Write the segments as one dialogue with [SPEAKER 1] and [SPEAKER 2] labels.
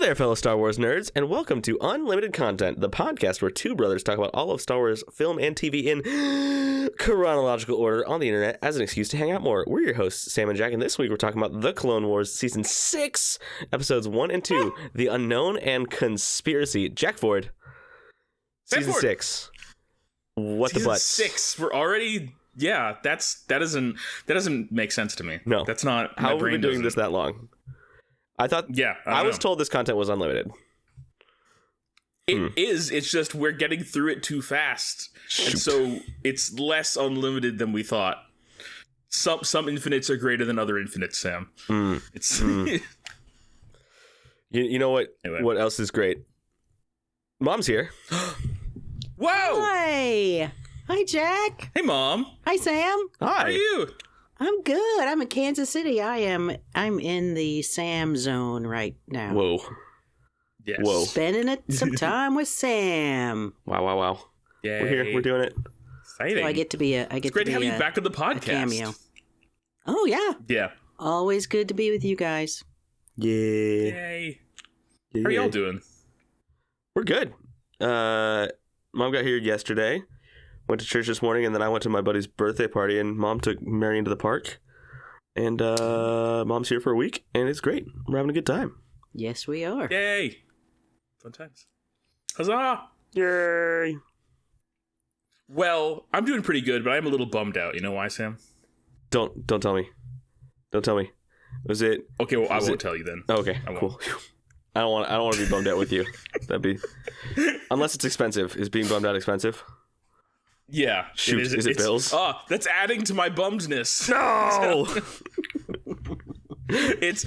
[SPEAKER 1] there, fellow Star Wars nerds, and welcome to Unlimited Content, the podcast where two brothers talk about all of Star Wars film and TV in chronological order on the internet as an excuse to hang out more. We're your hosts, Sam and Jack, and this week we're talking about The Clone Wars Season 6, Episodes 1 and 2, The Unknown and Conspiracy. Jack Ford, Season 6. What
[SPEAKER 2] Season
[SPEAKER 1] the butt?
[SPEAKER 2] 6. We're already... Yeah, that doesn't make sense to me.
[SPEAKER 1] No.
[SPEAKER 2] That's not...
[SPEAKER 1] How have we been doing this that long? I thought...
[SPEAKER 2] Yeah,
[SPEAKER 1] I was told this content was unlimited.
[SPEAKER 2] It is. It's just we're getting through it too fast.
[SPEAKER 1] Shoot.
[SPEAKER 2] And so it's less unlimited than we thought. Some infinites are greater than other infinites, Sam. It's
[SPEAKER 1] You know what?
[SPEAKER 2] Anyway.
[SPEAKER 1] What else is great? Mom's here.
[SPEAKER 2] Whoa!
[SPEAKER 3] Hi. Hi, Jack.
[SPEAKER 2] Hey, Mom.
[SPEAKER 3] Hi, Sam.
[SPEAKER 1] Hi.
[SPEAKER 2] How are you?
[SPEAKER 3] I'm good. I'm in Kansas City. I'm in the Sam zone right now.
[SPEAKER 1] Whoa.
[SPEAKER 2] Yes.
[SPEAKER 1] Whoa.
[SPEAKER 3] Spending some time with Sam.
[SPEAKER 1] Wow.
[SPEAKER 2] Yay.
[SPEAKER 1] We're here. We're doing it.
[SPEAKER 2] Exciting.
[SPEAKER 3] So I get to be a
[SPEAKER 2] It's great to have you back on the podcast.
[SPEAKER 3] cameo. Oh yeah.
[SPEAKER 2] Yeah.
[SPEAKER 3] Always good to be with you guys.
[SPEAKER 1] Yeah.
[SPEAKER 2] Yay. How are y'all doing?
[SPEAKER 1] We're good. Mom got here yesterday. Went to church this morning, and then I went to my buddy's birthday party, and Mom took Marion to the park. And Mom's here for a week, and it's great. We're having a good time.
[SPEAKER 3] Yes, we are.
[SPEAKER 2] Yay. Fun times. Huzzah.
[SPEAKER 1] Yay.
[SPEAKER 2] Well, I'm doing pretty good, but I'm a little bummed out. You know why, Sam?
[SPEAKER 1] Don't tell me. Don't tell me. Was it...
[SPEAKER 2] Okay, well, I
[SPEAKER 1] Was
[SPEAKER 2] won't
[SPEAKER 1] it-
[SPEAKER 2] tell you then.
[SPEAKER 1] Oh, okay,
[SPEAKER 2] I won't.
[SPEAKER 1] cool. I don't want to be bummed out with you. That'd be... Unless it's expensive. Is being bummed out expensive?
[SPEAKER 2] Yeah.
[SPEAKER 1] Shoot, is it bills?
[SPEAKER 2] Oh, that's adding to my bummedness.
[SPEAKER 1] No!
[SPEAKER 2] It's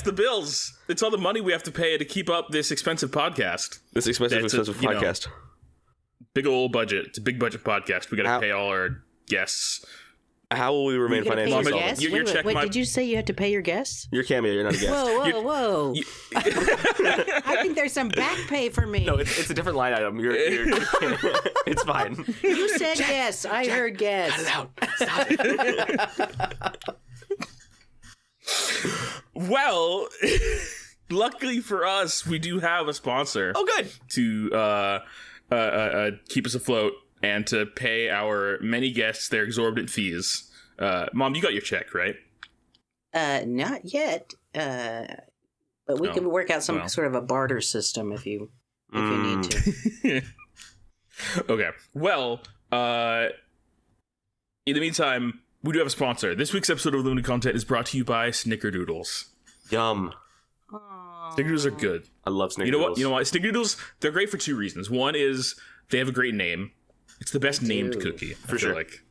[SPEAKER 2] the bills. It's all the money we have to pay to keep up this expensive podcast.
[SPEAKER 1] This expensive
[SPEAKER 2] That's
[SPEAKER 1] podcast.
[SPEAKER 2] you know, big old budget. It's a big budget podcast. We got to pay all our guests.
[SPEAKER 1] How will we remain
[SPEAKER 3] You're gonna pay
[SPEAKER 1] financially
[SPEAKER 3] your
[SPEAKER 1] solvent?
[SPEAKER 3] guests?
[SPEAKER 2] You're
[SPEAKER 3] Wait,
[SPEAKER 2] check
[SPEAKER 3] did you say you had to pay your guests?
[SPEAKER 1] You're a cameo. You're not a guest.
[SPEAKER 3] Whoa. I think there's some back pay for me.
[SPEAKER 1] No, it's a different line item. You're it's fine.
[SPEAKER 3] You said yes. I heard yes.
[SPEAKER 1] Cut it out. Stop it.
[SPEAKER 2] Well, luckily for us, we do have a sponsor.
[SPEAKER 1] Oh, good.
[SPEAKER 2] To keep us afloat and to pay our many guests their exorbitant fees. Mom, you got your check, right?
[SPEAKER 3] Not yet. But we can work out some sort of a barter system if you need to.
[SPEAKER 2] Okay. Well, in the meantime, we do have a sponsor. This week's episode of Limited Content is brought to you by Snickerdoodles.
[SPEAKER 1] Yum.
[SPEAKER 2] Snickerdoodles are good.
[SPEAKER 1] I love Snickerdoodles.
[SPEAKER 2] You know what? Snickerdoodles, they're great for two reasons. One is they have a great name. It's the best named cookie,
[SPEAKER 1] For sure.
[SPEAKER 2] like.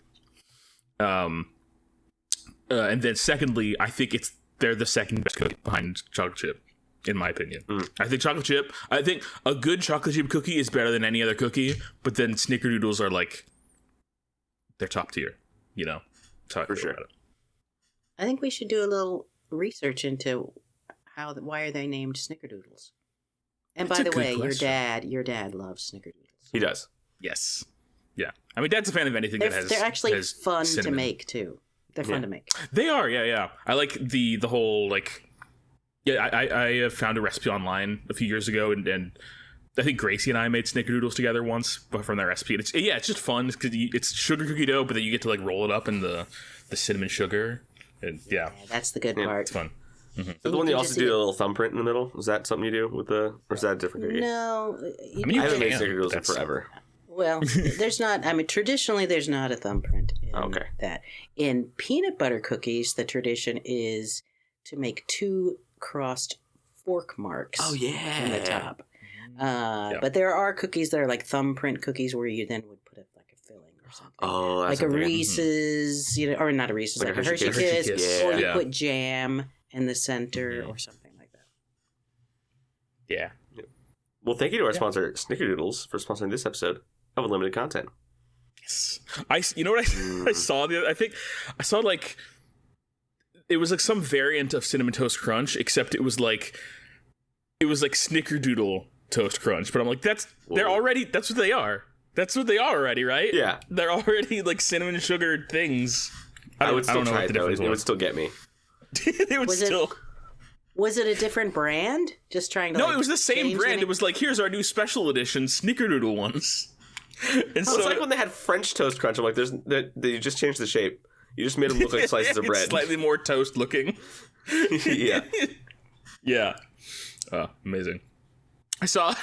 [SPEAKER 2] And then secondly, I think they're the second best cookie behind chocolate chip, in my opinion. I think a good chocolate chip cookie is better than any other cookie, but then Snickerdoodles are like, they're top tier, you know? That's how I
[SPEAKER 1] For
[SPEAKER 2] feel
[SPEAKER 1] sure.
[SPEAKER 2] about it.
[SPEAKER 3] I think we should do a little research into why are they named Snickerdoodles. And
[SPEAKER 2] That's
[SPEAKER 3] by
[SPEAKER 2] a
[SPEAKER 3] the
[SPEAKER 2] good
[SPEAKER 3] way,
[SPEAKER 2] question.
[SPEAKER 3] your dad loves Snickerdoodles.
[SPEAKER 1] He does.
[SPEAKER 2] Yes. Yeah. I mean, Dad's a fan of anything that has
[SPEAKER 3] They're actually
[SPEAKER 2] has
[SPEAKER 3] fun
[SPEAKER 2] cinnamon.
[SPEAKER 3] to make too. They're fun to make.
[SPEAKER 2] They are, yeah. I like the whole, like... Yeah, I found a recipe online a few years ago, and I think Gracie and I made Snickerdoodles together once from that recipe. And it's just fun, because it's sugar cookie dough, but then you get to, like, roll it up in the cinnamon sugar. And, yeah,
[SPEAKER 3] That's the good part.
[SPEAKER 2] it's fun.
[SPEAKER 1] Is that the one you also do a little thumbprint in the middle? Is that something you do with or is that a different cookie?
[SPEAKER 3] No.
[SPEAKER 2] I mean, you
[SPEAKER 1] I haven't made
[SPEAKER 2] can,
[SPEAKER 1] Snickerdoodles in
[SPEAKER 2] that's-
[SPEAKER 1] forever.
[SPEAKER 3] Well, there's not. I mean, traditionally, there's not a thumbprint in
[SPEAKER 1] Okay.
[SPEAKER 3] that. In peanut butter cookies, the tradition is to make two crossed fork marks
[SPEAKER 1] Oh, yeah.
[SPEAKER 3] on the top. But there are cookies that are like thumbprint cookies where you then would put like a filling or something.
[SPEAKER 1] Oh, that's
[SPEAKER 3] like a
[SPEAKER 1] something.
[SPEAKER 3] Reese's, or not a Reese's, like a Hershey
[SPEAKER 1] Kiss.
[SPEAKER 3] Kiss, or you
[SPEAKER 2] Yeah.
[SPEAKER 3] put jam in the center or something like that.
[SPEAKER 2] Yeah.
[SPEAKER 1] Well, thank you to our sponsor, Snickerdoodles, for sponsoring this episode of Unlimited Content.
[SPEAKER 2] Yes. You know what I saw I think I saw, like, it was like some variant of Cinnamon Toast Crunch, except it was like Snickerdoodle Toast Crunch. But I'm like, that's what they are. That's what they are already, right?
[SPEAKER 1] Yeah.
[SPEAKER 2] They're already like cinnamon sugar things.
[SPEAKER 1] I would still
[SPEAKER 2] don't know
[SPEAKER 1] try
[SPEAKER 2] what
[SPEAKER 1] it,
[SPEAKER 2] the
[SPEAKER 1] though.
[SPEAKER 2] difference
[SPEAKER 1] It would
[SPEAKER 2] was.
[SPEAKER 1] still get me.
[SPEAKER 2] It would
[SPEAKER 3] Was it-
[SPEAKER 2] still.
[SPEAKER 3] Was it a different brand? Just trying to
[SPEAKER 2] No, it was the same brand. It was like, here's our new special edition Snickerdoodle ones. And
[SPEAKER 1] so it's like when they had French Toast Crunch. I'm like, they just changed the shape. You just made them look like slices of bread.
[SPEAKER 2] Slightly more toast looking.
[SPEAKER 1] Yeah.
[SPEAKER 2] Yeah. Amazing. I saw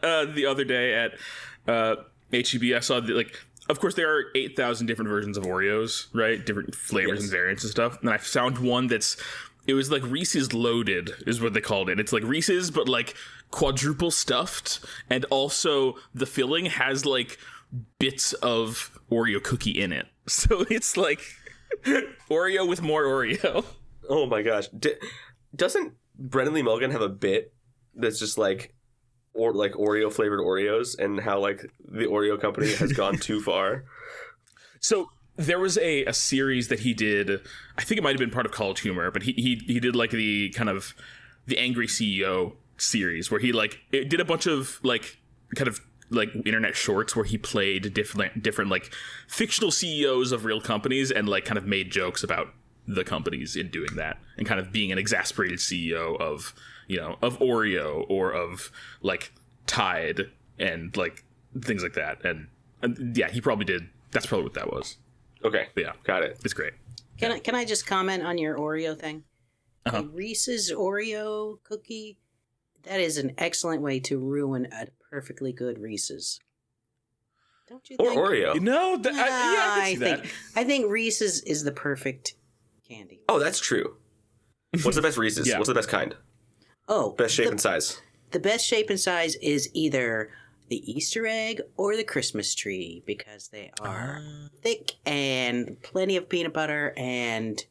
[SPEAKER 2] the other day at HEB, I saw of course there are 8,000 different versions of Oreos, right? Different flavors and variants and stuff. And I found one it was like Reese's Loaded is what they called it. It's like Reese's, but like quadruple stuffed. And also the filling has like bits of Oreo cookie in it. So it's like Oreo with more Oreo.
[SPEAKER 1] Oh my gosh. Doesn't Brennan Lee Mulligan have a bit that's just like Oreo flavored Oreos and how like the Oreo company has gone too far?
[SPEAKER 2] So there was a series that he did. I think it might have been part of College Humor, but he did like the kind of the Angry CEO series where he it did a bunch of like kind of like internet shorts where he played different like fictional CEOs of real companies and like kind of made jokes about the companies in doing that and kind of being an exasperated CEO of of Oreo or of like Tide and like things like that. And yeah, he probably did. That's probably what that was.
[SPEAKER 1] Okay.
[SPEAKER 2] But yeah,
[SPEAKER 1] got it.
[SPEAKER 2] It's great.
[SPEAKER 3] Can I just comment on your Oreo thing?
[SPEAKER 2] Uh-huh.
[SPEAKER 3] A Reese's Oreo cookie, that is an excellent way to ruin a perfectly good Reese's. Don't you think?
[SPEAKER 1] Or Oreo.
[SPEAKER 2] I can see that.
[SPEAKER 3] I think Reese's is the perfect candy.
[SPEAKER 1] Oh, that's true. What's the best Reese's?
[SPEAKER 2] Yeah.
[SPEAKER 1] What's the best kind?
[SPEAKER 3] Oh,
[SPEAKER 1] Best shape and size.
[SPEAKER 3] The best shape and size is either the Easter egg or the Christmas tree because they are thick and plenty of peanut butter and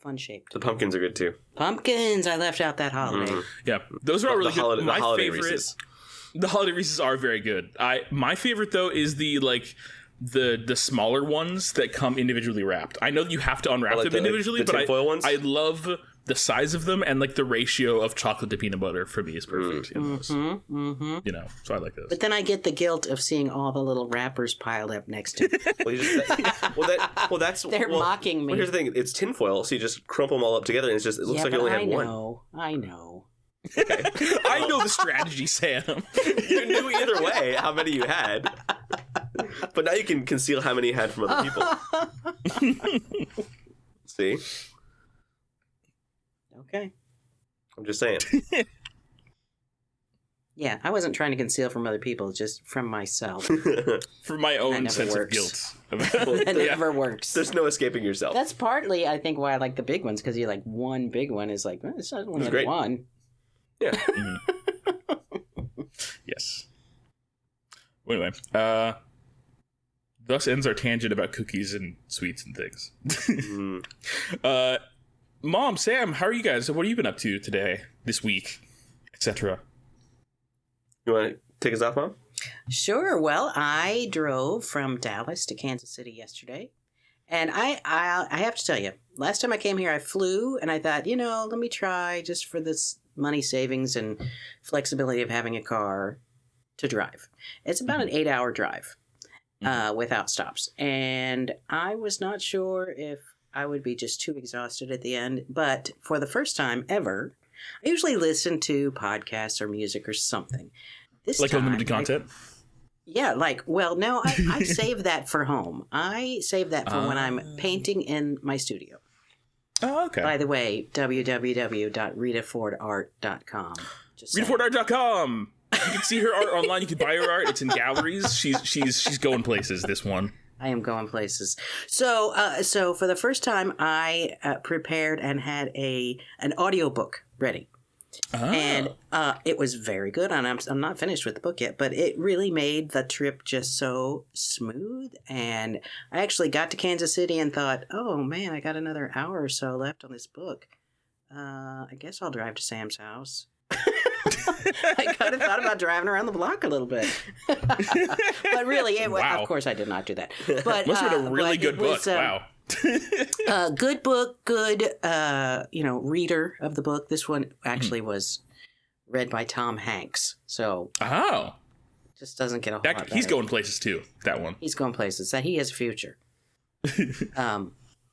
[SPEAKER 3] fun shaped.
[SPEAKER 1] The pumpkins are good too.
[SPEAKER 3] Pumpkins, I left out that holiday.
[SPEAKER 2] Yeah, those are all really good. My
[SPEAKER 1] holiday
[SPEAKER 2] favorite,
[SPEAKER 1] Reese's.
[SPEAKER 2] The holiday Reese's are very good. My favorite though is the smaller ones that come individually wrapped. I know that you have to unwrap them individually,
[SPEAKER 1] the
[SPEAKER 2] but
[SPEAKER 1] tinfoil ones?
[SPEAKER 2] I love the size of them and like the ratio of chocolate to peanut butter for me is perfect in those. So I like those.
[SPEAKER 3] But then I get the guilt of seeing all the little wrappers piled up next to me. They're mocking me.
[SPEAKER 1] Well, here's the thing: it's tinfoil, so you just crumple them all up together, and it looks like you only had one.
[SPEAKER 3] I know.
[SPEAKER 1] Okay.
[SPEAKER 2] I know the strategy, Sam.
[SPEAKER 1] You knew either way how many you had, but now you can conceal how many you had from other people. See?
[SPEAKER 3] Okay.
[SPEAKER 1] I'm just saying.
[SPEAKER 3] Yeah, I wasn't trying to conceal from other people, just from myself.
[SPEAKER 2] For my own sense of guilt.
[SPEAKER 3] That never works.
[SPEAKER 1] There's no escaping yourself.
[SPEAKER 3] That's partly, I think, why I like the big ones, because you're like, one big one is like, it's not only
[SPEAKER 1] great.
[SPEAKER 3] one.
[SPEAKER 1] Yeah.
[SPEAKER 2] Yes. Well, anyway, thus ends our tangent about cookies and sweets and things. Mom, Sam, how are you guys? What have you been up to today, this week, etc.?
[SPEAKER 1] You want to take us off, Mom?
[SPEAKER 3] Sure. Well, I drove from Dallas to Kansas City yesterday. And I have to tell you, last time I came here, I flew, and I thought, let me try just for this money savings and flexibility of having a car to drive. It's about an 8-hour drive without stops. And I was not sure if I would be just too exhausted at the end. But for the first time ever, I usually listen to podcasts or music or something. This
[SPEAKER 2] like
[SPEAKER 3] time,
[SPEAKER 2] unlimited content?
[SPEAKER 3] No, I save that for home. I save that for when I'm painting in my studio.
[SPEAKER 2] Oh, okay.
[SPEAKER 3] By the way, www.ritafordart.com.
[SPEAKER 2] ritafordart.com. You can see her art online. You can buy her art. It's in galleries. She's going places, this one.
[SPEAKER 3] I am going places. So for the first time, I prepared and had an audiobook ready. And it was very good. And I'm not finished with the book yet, but it really made the trip just so smooth. And I actually got to Kansas City and thought, oh man, I got another hour or so left on this book. I guess I'll drive to Sam's house. I kind of thought about driving around the block a little bit. But really,
[SPEAKER 2] wow.
[SPEAKER 3] Of course I did not do that. But
[SPEAKER 2] must have been a really good book. Wow.
[SPEAKER 3] Good book, good reader of the book. This one actually was read by Tom Hanks. So just doesn't get a whole lot better.
[SPEAKER 2] He's going places too, that one.
[SPEAKER 3] He's going places. That he has a future.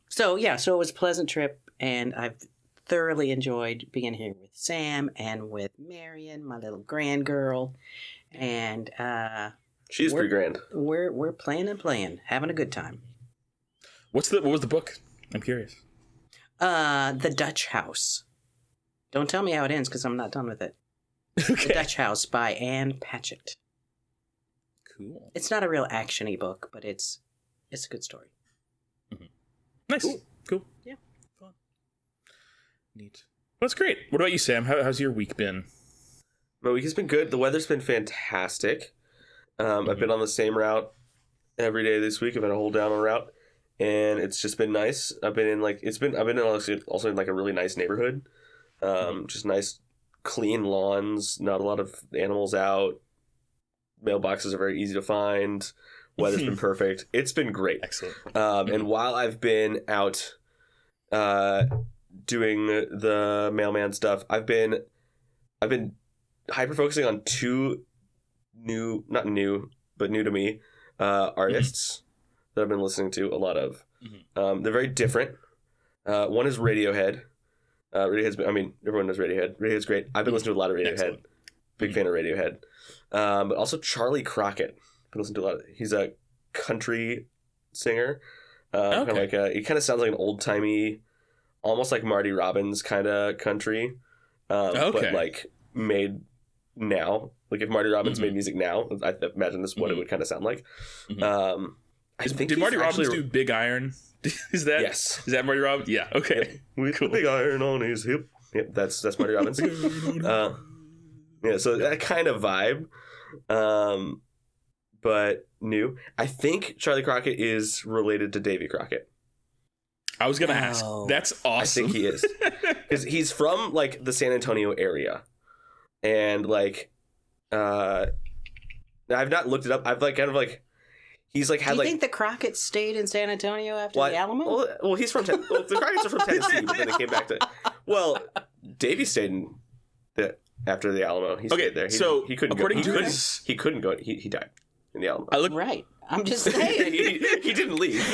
[SPEAKER 3] So it was a pleasant trip, and I've thoroughly enjoyed being here with Sam and with Marion, my little grand girl. And
[SPEAKER 1] She's pretty grand.
[SPEAKER 3] We're playing and playing, having a good time.
[SPEAKER 2] What was the book? I'm curious.
[SPEAKER 3] The Dutch House. Don't tell me how it ends because I'm not done with it.
[SPEAKER 2] Okay.
[SPEAKER 3] The Dutch House by Anne Patchett.
[SPEAKER 2] Cool.
[SPEAKER 3] It's not a real action-y book, but it's a good story.
[SPEAKER 2] Mm-hmm. Nice. Cool.
[SPEAKER 3] Yeah.
[SPEAKER 2] Fun. Neat. Well, that's great. What about you, Sam? How's your week been?
[SPEAKER 1] My week has been good. The weather's been fantastic. I've been on the same route every day this week. I've been a whole down route, and it's just been nice. I've been in also in like a really nice neighborhood. Just nice, clean lawns. Not a lot of animals out. Mailboxes are very easy to find. Weather's been perfect. It's been great.
[SPEAKER 2] Excellent.
[SPEAKER 1] And while I've been out doing the mailman stuff, I've been hyper focusing on two new to me artists that I've been listening to a lot of. They're very different. One is Radiohead. Everyone knows Radiohead. Radiohead's great. I've been listening to a lot of Radiohead.
[SPEAKER 2] Excellent.
[SPEAKER 1] Big fan of Radiohead. But also Charley Crockett. Been listening to a lot. He's a country singer. Kind of like he kind of sounds like an old timey, almost like Marty Robbins kind of country. But like made now. Like if Marty Robbins made music now, I imagine this is what it would kind of sound like.
[SPEAKER 2] Did Marty Robbins do Big Iron? Is that Marty Robbins? Yeah. Okay.
[SPEAKER 1] With cool. Big iron on his hip. Yep, that's Marty Robbins. Yeah, so that kind of vibe. But new. I think Charley Crockett is related to Davy Crockett.
[SPEAKER 2] I was gonna ask. That's awesome.
[SPEAKER 1] I think he is, because he's from like the San Antonio area, and like, I've not looked it up. I've like kind of like, he's like had
[SPEAKER 3] Do you
[SPEAKER 1] like.
[SPEAKER 3] think the Crockett's stayed in San Antonio after the Alamo?
[SPEAKER 1] Well, he's from the Crockett's are from Tennessee, but then they came back to. Well, Davy stayed in after the Alamo. He stayed there. He couldn't go. He couldn't go. He died in the Alamo.
[SPEAKER 3] Right. I'm just saying.
[SPEAKER 1] he didn't leave.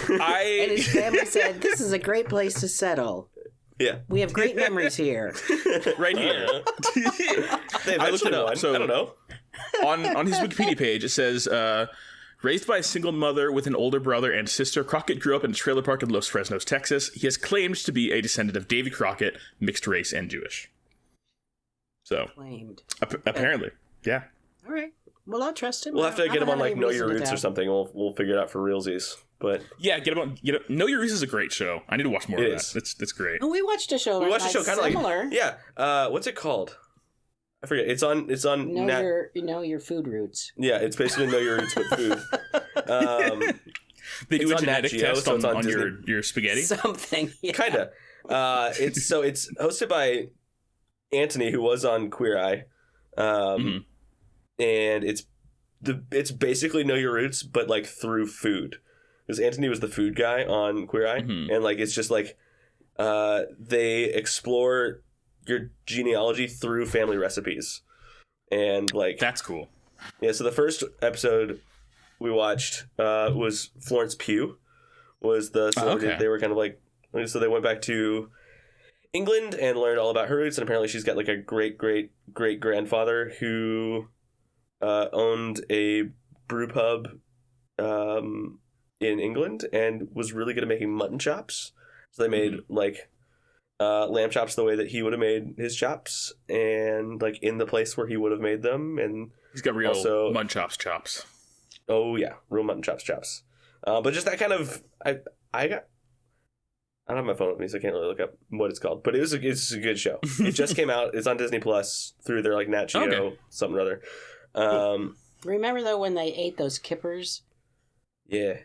[SPEAKER 3] And his family said, "This is a great place to settle.
[SPEAKER 1] Yeah,
[SPEAKER 3] we have great memories here,
[SPEAKER 2] right here."
[SPEAKER 1] I looked it up. So I don't know.
[SPEAKER 2] On his Wikipedia page, it says, raised by a single mother with an older brother and sister, Crockett grew up in a trailer park in Los Fresnos, Texas. He has claimed to be a descendant of Davy Crockett, mixed race and Jewish. So
[SPEAKER 3] claimed.
[SPEAKER 2] Apparently, yeah.
[SPEAKER 3] All right. Well, I'll trust him.
[SPEAKER 1] We'll have to get him on like Know Your Roots or something. We'll figure it out for realsies. But
[SPEAKER 2] yeah, get him on. Know Your Roots is a great show. I need to watch more of that. That's great.
[SPEAKER 3] Oh, we watched a show.
[SPEAKER 1] We watched a show kind of
[SPEAKER 3] similar.
[SPEAKER 1] like what's it called? I forget. It's on.
[SPEAKER 3] Know your food roots.
[SPEAKER 1] Yeah, it's basically Know Your Roots with food.
[SPEAKER 2] They do a genetic test
[SPEAKER 1] so
[SPEAKER 2] on your spaghetti.
[SPEAKER 3] Something. Yeah.
[SPEAKER 1] Kinda. It's hosted by Anthony, who was on Queer Eye, and it's basically Know Your Roots, but like through food, because Anthony was the food guy on Queer Eye, and like it's just like they explore your genealogy through family recipes, and like
[SPEAKER 2] that's cool.
[SPEAKER 1] Yeah, so the first episode we watched was Florence Pugh was the celebrity. They were kind of like, so they went back to England and learned all about her roots, and apparently she's got like a great grandfather who owned a brew pub in England and was really good at making mutton chops. So they made like lamb chops the way that he would have made his chops, and like in the place where he would have made them. And
[SPEAKER 2] he's got real mutton chops.
[SPEAKER 1] Oh yeah, real mutton chops. But just that kind of I don't have my phone with me, so I can't really look up what it's called. But it's a good show. It just came out. It's on Disney Plus through their like Nat Geo something or other.
[SPEAKER 3] Remember though when they ate those kippers?
[SPEAKER 1] Yeah.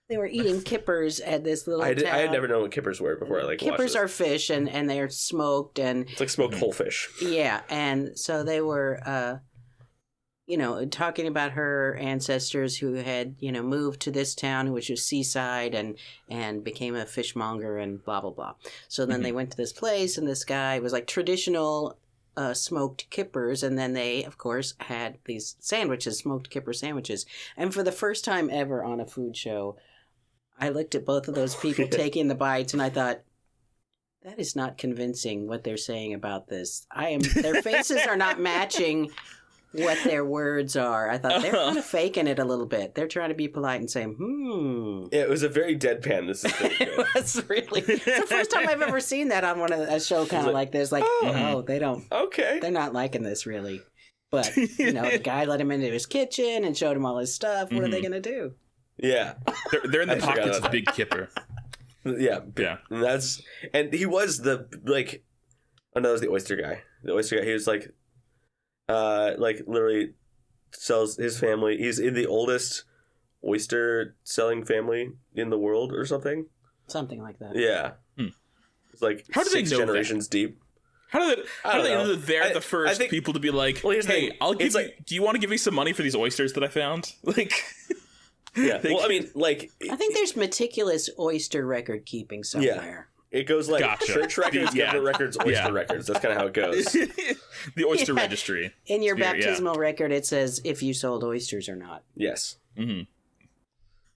[SPEAKER 3] They were eating kippers at this little town.
[SPEAKER 1] I had never known what kippers were before I like watched
[SPEAKER 3] kippers
[SPEAKER 1] this.
[SPEAKER 3] are fish and they're smoked and
[SPEAKER 1] it's like smoked whole fish.
[SPEAKER 3] Yeah, and so they were talking about her ancestors who had, moved to this town, which was seaside, and became a fishmonger and blah, blah, blah. So then they went to this place, and this guy was like traditional smoked kippers, and then they, of course, had these sandwiches, smoked kipper sandwiches. And for the first time ever on a food show, I looked at both of those people taking the bites, and I thought, That is not convincing what they're saying about this. Their faces are not matching what their words are. I thought they're kind of faking it a little bit. They're trying to be polite and saying,
[SPEAKER 1] Yeah, it was a very deadpan. This is very good.
[SPEAKER 3] It was really. It's the first time I've ever seen that on a show kind of like this. Like, oh, they don't.
[SPEAKER 1] Okay.
[SPEAKER 3] They're not liking this really. But, the guy let him into his kitchen and showed him all his stuff. What are they going to do?
[SPEAKER 1] Yeah.
[SPEAKER 2] They're in the pockets of Big Kipper.
[SPEAKER 1] Yeah. And he was that was the oyster guy. The oyster guy, he was literally sells his family. He's in the oldest oyster selling family in the world or something.
[SPEAKER 3] Something like that.
[SPEAKER 1] Yeah. It's like
[SPEAKER 2] How do
[SPEAKER 1] 6
[SPEAKER 2] they know
[SPEAKER 1] generations deep.
[SPEAKER 2] How do they know that they're the first people to be like,
[SPEAKER 1] well,
[SPEAKER 2] hey, I'll give you, do you want to give me some money for these oysters that I found?
[SPEAKER 1] Yeah. Well, I mean,
[SPEAKER 3] I think there's meticulous oyster record keeping somewhere.
[SPEAKER 1] Yeah. It goes church records, government records, oyster records. That's kind of how it goes.
[SPEAKER 2] The oyster registry.
[SPEAKER 3] In your baptismal record, it says if you sold oysters or not.
[SPEAKER 1] Yes.
[SPEAKER 2] Mm-hmm.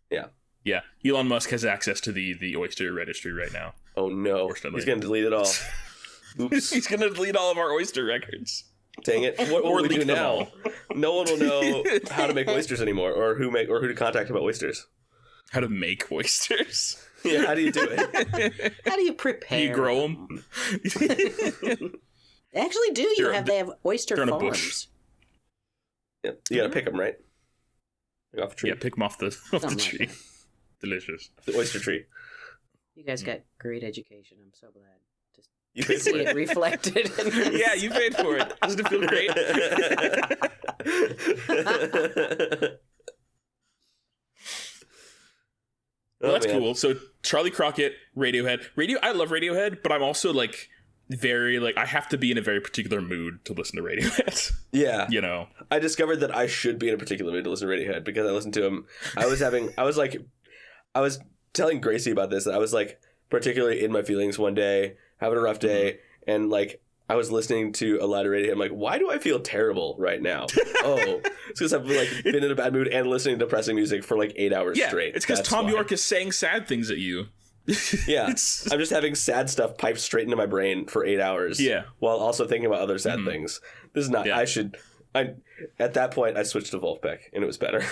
[SPEAKER 1] Yeah.
[SPEAKER 2] Yeah. Elon Musk has access to the oyster registry right now.
[SPEAKER 1] Oh, no. He's going to delete it all. Oops.
[SPEAKER 2] He's going to delete all of our oyster records.
[SPEAKER 1] Dang it! What will we do now? No one will know how to make oysters anymore, or who to contact about oysters.
[SPEAKER 2] How to make oysters?
[SPEAKER 1] Yeah, how do you do it?
[SPEAKER 3] How do you prepare?
[SPEAKER 2] Do you grow them?
[SPEAKER 3] They actually do. They have oyster farms.
[SPEAKER 1] Yeah, you gotta pick them, right? Off a tree.
[SPEAKER 2] Yeah, pick them off the tree. Like delicious.
[SPEAKER 1] The oyster tree.
[SPEAKER 3] You guys got great education. I'm so glad.
[SPEAKER 1] You paid
[SPEAKER 3] See
[SPEAKER 1] for
[SPEAKER 3] it reflected.
[SPEAKER 2] Yeah, you paid for it. Doesn't it feel great? Well, that's cool. So Charley Crockett, Radiohead. I love Radiohead, but I'm also I have to be in a very particular mood to listen to Radiohead.
[SPEAKER 1] Yeah.
[SPEAKER 2] I
[SPEAKER 1] discovered that I should be in a particular mood to listen to Radiohead because I listened to him. I was telling Gracie about this, that I was particularly in my feelings one day, having a rough day, and I was listening to a lot of Radiohead. I'm like, why do I feel terrible right now? Oh, it's because I've been in a bad mood and listening to depressing music for 8 hours straight.
[SPEAKER 2] It's because Tom York is saying sad things at you.
[SPEAKER 1] Yeah, I'm just having sad stuff piped straight into my brain for 8 hours.
[SPEAKER 2] Yeah,
[SPEAKER 1] while also thinking about other sad things. This is not. Yeah. At that point, I switched to Wolfpack, and it was better.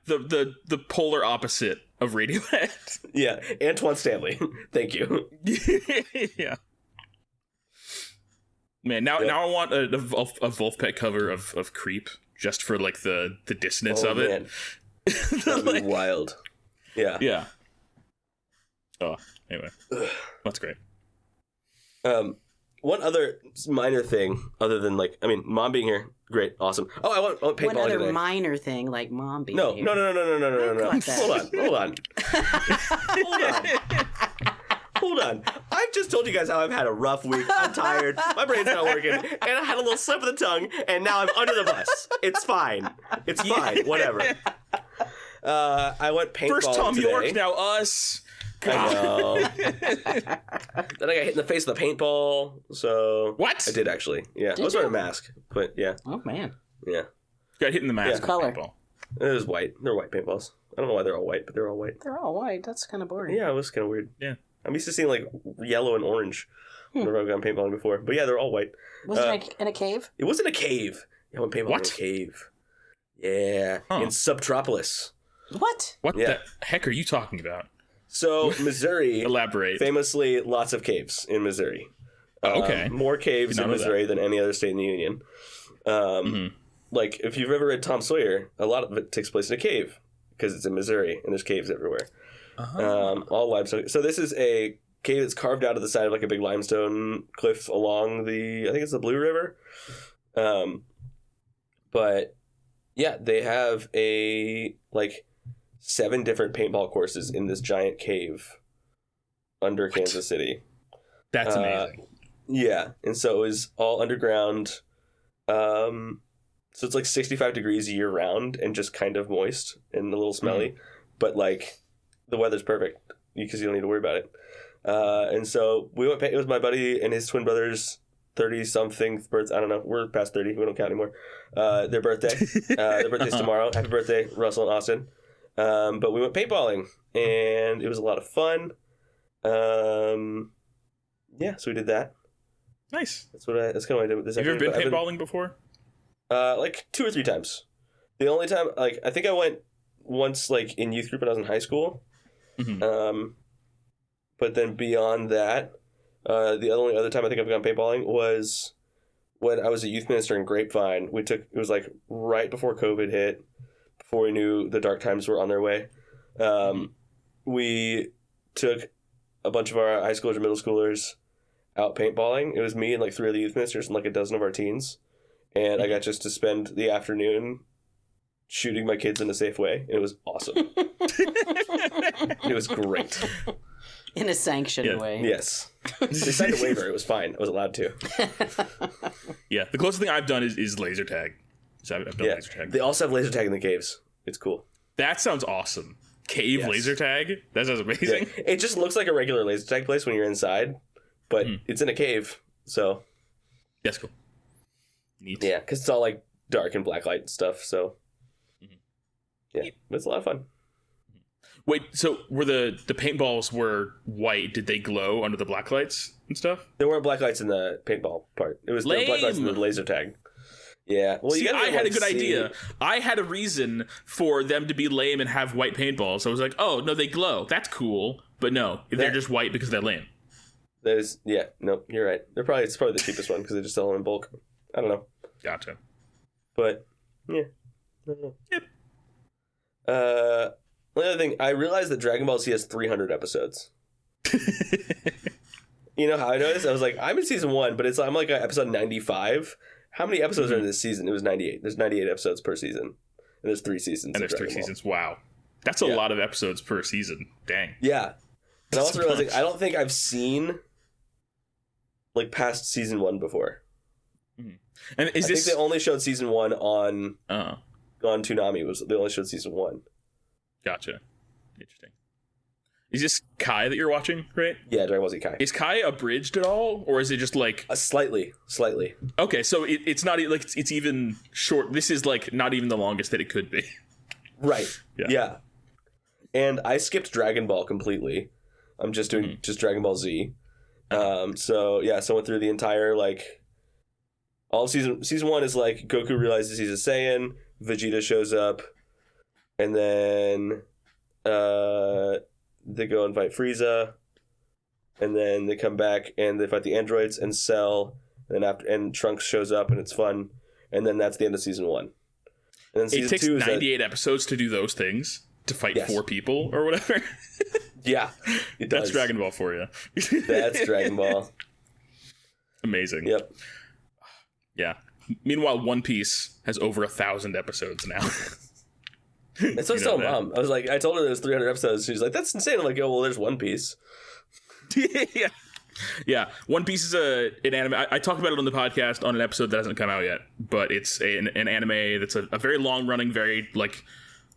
[SPEAKER 1] the polar opposite of Radiohead. Yeah, Antoine Stanley. Thank you.
[SPEAKER 2] Yeah. Man, now I want a Wolfpack cover of Creep just for the dissonance of it.
[SPEAKER 1] That'd be wild. Yeah.
[SPEAKER 2] Yeah. Oh, anyway, that's great.
[SPEAKER 1] One other minor thing, other than Mom being here, great, awesome. Oh, I want paintball
[SPEAKER 3] today. One other
[SPEAKER 1] today.
[SPEAKER 3] Minor thing, like Mom being
[SPEAKER 1] here. No. Hold on. I've just told you guys how I've had a rough week. I'm tired. My brain's not working, and I had a little slip of the tongue, and now I'm under the bus. It's fine. It's fine. Whatever. I went paintball
[SPEAKER 2] First Tom
[SPEAKER 1] today.
[SPEAKER 2] York, now us.
[SPEAKER 1] I know. Then I got hit in the face with a paintball. So
[SPEAKER 2] what?
[SPEAKER 1] I did actually. Yeah, I was wearing a mask, but yeah.
[SPEAKER 3] Oh man.
[SPEAKER 1] Yeah.
[SPEAKER 2] Got hit in the mask.
[SPEAKER 3] What color?
[SPEAKER 2] Paintball.
[SPEAKER 1] It was white. They're white paintballs. I don't know why they're all white, but they're all white.
[SPEAKER 3] They're all white. That's kind of boring.
[SPEAKER 1] Yeah, it was kind of weird.
[SPEAKER 2] Yeah.
[SPEAKER 1] I'm used to seeing yellow and orange whenever I've gone paintballing before, but yeah, they're all white.
[SPEAKER 3] Was it in a cave?
[SPEAKER 1] It wasn't a cave. I went paintballing in a cave. Yeah, in Subtropolis.
[SPEAKER 3] What?
[SPEAKER 2] What the heck are you talking about?
[SPEAKER 1] So, Missouri...
[SPEAKER 2] Elaborate.
[SPEAKER 1] Famously, lots of caves in Missouri.
[SPEAKER 2] Okay.
[SPEAKER 1] More caves in Missouri than any other state in the Union. If you've ever read Tom Sawyer, a lot of it takes place in a cave, because it's in Missouri, and there's caves everywhere. All limestone. So this is a cave that's carved out of the side of a big limestone cliff along I think it's the Blue River. But, yeah, they have 7 different paintball courses in this giant cave under Kansas City.
[SPEAKER 2] That's amazing.
[SPEAKER 1] Yeah, and so it was all underground. So it's 65 degrees year round and just kind of moist and a little smelly. But the weather's perfect because you don't need to worry about it. And so we went. It was my buddy and his twin brother's 30-something birthday. I don't know. We're past 30. We don't count anymore. Their birthday. Their birthday's tomorrow. Happy birthday, Russell and Austin. But we went paintballing, and it was a lot of fun. Yeah, so we did that.
[SPEAKER 2] Nice.
[SPEAKER 1] That's kind of what I did with this.
[SPEAKER 2] Have you ever been paintballing before?
[SPEAKER 1] Like 2 or 3 times. The only time, like, I think I went once, like, in youth group when I was in high school.
[SPEAKER 2] Mm-hmm.
[SPEAKER 1] But then beyond that, the only other time I think I've gone paintballing was when I was a youth minister in Grapevine. It was like right before COVID hit, before we knew the dark times were on their way. We took a bunch of our high schoolers and middle schoolers out paintballing. It was me and like 3 other youth ministers and like a dozen of our teens. And I got just to spend the afternoon shooting my kids in a safe way. It was awesome. It was great.
[SPEAKER 3] In a sanctioned way.
[SPEAKER 1] Yes. They signed a waiver. It was fine. I was allowed to.
[SPEAKER 2] Yeah. The closest thing I've done is laser tag. So I've done laser tag.
[SPEAKER 1] They also have laser tag in the caves. It's cool.
[SPEAKER 2] That sounds awesome. Cave laser tag? That sounds amazing.
[SPEAKER 1] Yeah. It just looks like a regular laser tag place when you're inside, but it's in a cave, so.
[SPEAKER 2] That's cool. Neat.
[SPEAKER 1] Yeah, because it's all like dark and black light and stuff, so. Yeah, it's a lot of fun.
[SPEAKER 2] Wait, so were the paintballs were white? Did they glow under the black lights and stuff?
[SPEAKER 1] There weren't black lights in the paintball part. It was the black lights in the laser tag. Yeah. Well,
[SPEAKER 2] see, I had a good idea. I had a reason for them to be lame and have white paintballs. I was like, oh, no, they glow. That's cool. But no, they're just white because they're lame.
[SPEAKER 1] No, you're right. It's probably the cheapest one because they just sell them in bulk. I don't know.
[SPEAKER 2] Gotcha.
[SPEAKER 1] But, yeah. I don't know.
[SPEAKER 2] Yep.
[SPEAKER 1] Another thing, I realized that Dragon Ball Z has 300 episodes. You know how I know this? I was like, I'm in season 1, but I'm like at episode 95. How many episodes are in this season? It was 98. There's 98 episodes per season. And there's 3 seasons.
[SPEAKER 2] And there's 3 seasons. Wow. That's a lot of episodes per season. Dang.
[SPEAKER 1] Yeah. And I also realized I don't think I've seen like past season 1 before.
[SPEAKER 2] And I think
[SPEAKER 1] they only showed season 1 on Toonami. They only showed season 1.
[SPEAKER 2] Gotcha. Interesting. Is this Kai that you're watching, right?
[SPEAKER 1] Yeah, Dragon Ball Z Kai.
[SPEAKER 2] Is Kai abridged at all, or is it just like
[SPEAKER 1] slightly?
[SPEAKER 2] Okay, so it's not like it's even short. This is like not even the longest that it could be.
[SPEAKER 1] Right. Yeah. And I skipped Dragon Ball completely. I'm just doing just Dragon Ball Z. So I went through the entire like all of season 1 is like Goku realizes he's a Saiyan, Vegeta shows up, and then they go and fight Frieza, and then they come back and they fight the androids and Cell, and Trunks shows up and it's fun, and then that's the end of season 1. And then season
[SPEAKER 2] it takes
[SPEAKER 1] 2 is
[SPEAKER 2] 98 episodes to do those things, to fight 4 people or whatever.
[SPEAKER 1] Yeah, it does.
[SPEAKER 2] That's Dragon Ball for you.
[SPEAKER 1] That's Dragon Ball.
[SPEAKER 2] Amazing.
[SPEAKER 1] Yep.
[SPEAKER 2] Yeah. Meanwhile, One Piece has over 1,000 episodes now.
[SPEAKER 1] And so I was telling Mom. I was like, I told her there's 300 episodes. She's like, that's insane. I'm like, oh, well, there's One Piece.
[SPEAKER 2] Yeah. One Piece is an anime. I talked about it on the podcast on an episode that hasn't come out yet, but it's an anime that's a very long-running, very, like,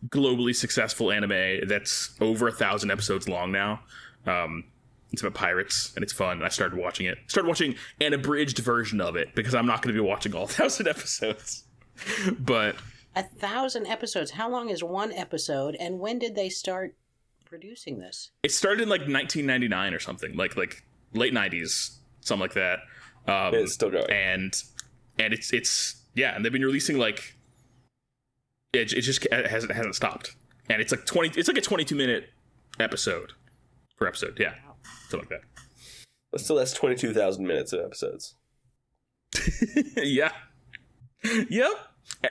[SPEAKER 2] globally successful anime that's over 1,000 episodes long now. It's about pirates, and it's fun. And I started watching it. Started watching an abridged version of it, because I'm not going to be watching all 1,000 episodes. But
[SPEAKER 3] 1,000 episodes. How long is one episode, and when did they start producing this?
[SPEAKER 2] it started in like 1999 or something, like late 90s, something like that.
[SPEAKER 1] It's still going.
[SPEAKER 2] And it's and they've been releasing like it just hasn't stopped. And it's like it's like a 22-minute episode per episode. Yeah. Something like that.
[SPEAKER 1] But still, that's 22,000 minutes of episodes.
[SPEAKER 2] Yeah. Yep.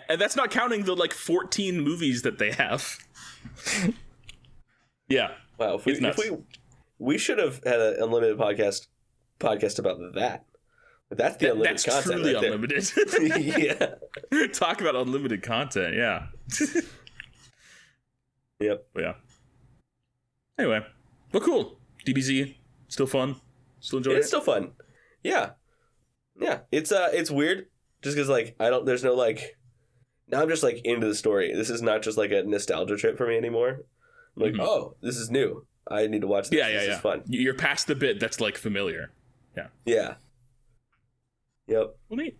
[SPEAKER 2] And that's not counting the like 14 movies that they have. Yeah.
[SPEAKER 1] Wow. We should have had an unlimited podcast about that. But that's the unlimited
[SPEAKER 2] that's
[SPEAKER 1] content.
[SPEAKER 2] Truly
[SPEAKER 1] right
[SPEAKER 2] unlimited.
[SPEAKER 1] Yeah.
[SPEAKER 2] Talk about unlimited content. Yeah.
[SPEAKER 1] Yep.
[SPEAKER 2] Yeah. Anyway, well, cool. DBZ, still fun. Still enjoy it.
[SPEAKER 1] It's still fun. Yeah. Yeah. It's weird just because like there's no like. Now I'm just like into the story. This is not just like a nostalgia trip for me anymore. I'm like, oh, this is new. I need to watch this.
[SPEAKER 2] Yeah.
[SPEAKER 1] This is fun.
[SPEAKER 2] You're past the bit that's like familiar. Yeah.
[SPEAKER 1] Yeah. Yep.
[SPEAKER 2] Well, neat.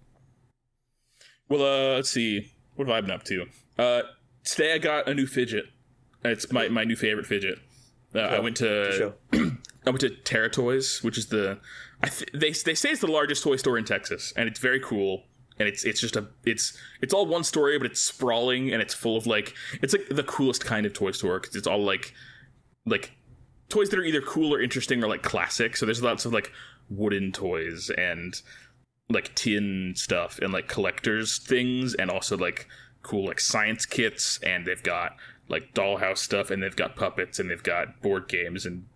[SPEAKER 2] Well, let's see. What have I been up to? Today I got a new fidget. It's my new favorite fidget. I went to I went to Terra Toys, which is they say it's the largest toy store in Texas, and it's very cool. And it's just it's all one story, but it's sprawling and it's full of it's like the coolest kind of toy store because it's all like toys that are either cool or interesting or like classic. So there's lots of like wooden toys and like tin stuff and like collectors things and also like cool like science kits, and they've got like dollhouse stuff and they've got puppets and they've got board games, and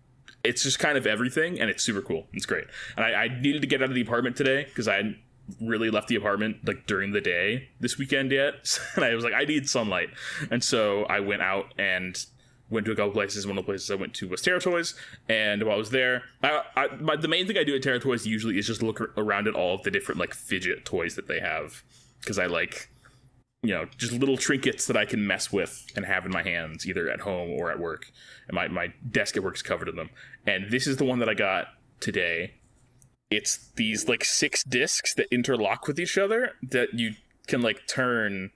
[SPEAKER 2] it's just kind of everything, and it's super cool. It's great. And I needed to get out of the apartment today because I hadn't really left the apartment like during the day this weekend yet, and I was like, I need sunlight, and so I went out and went to a couple places. One of the places I went to was Terra Toys, and while I was there, the main thing I do at Terra Toys usually is just look around at all of the different like fidget toys that they have, because I like, you know, just little trinkets that I can mess with and have in my hands either at home or at work, and my desk at work is covered in them. And this is the one that I got today. It's these like 6 discs that interlock with each other that you can like turn,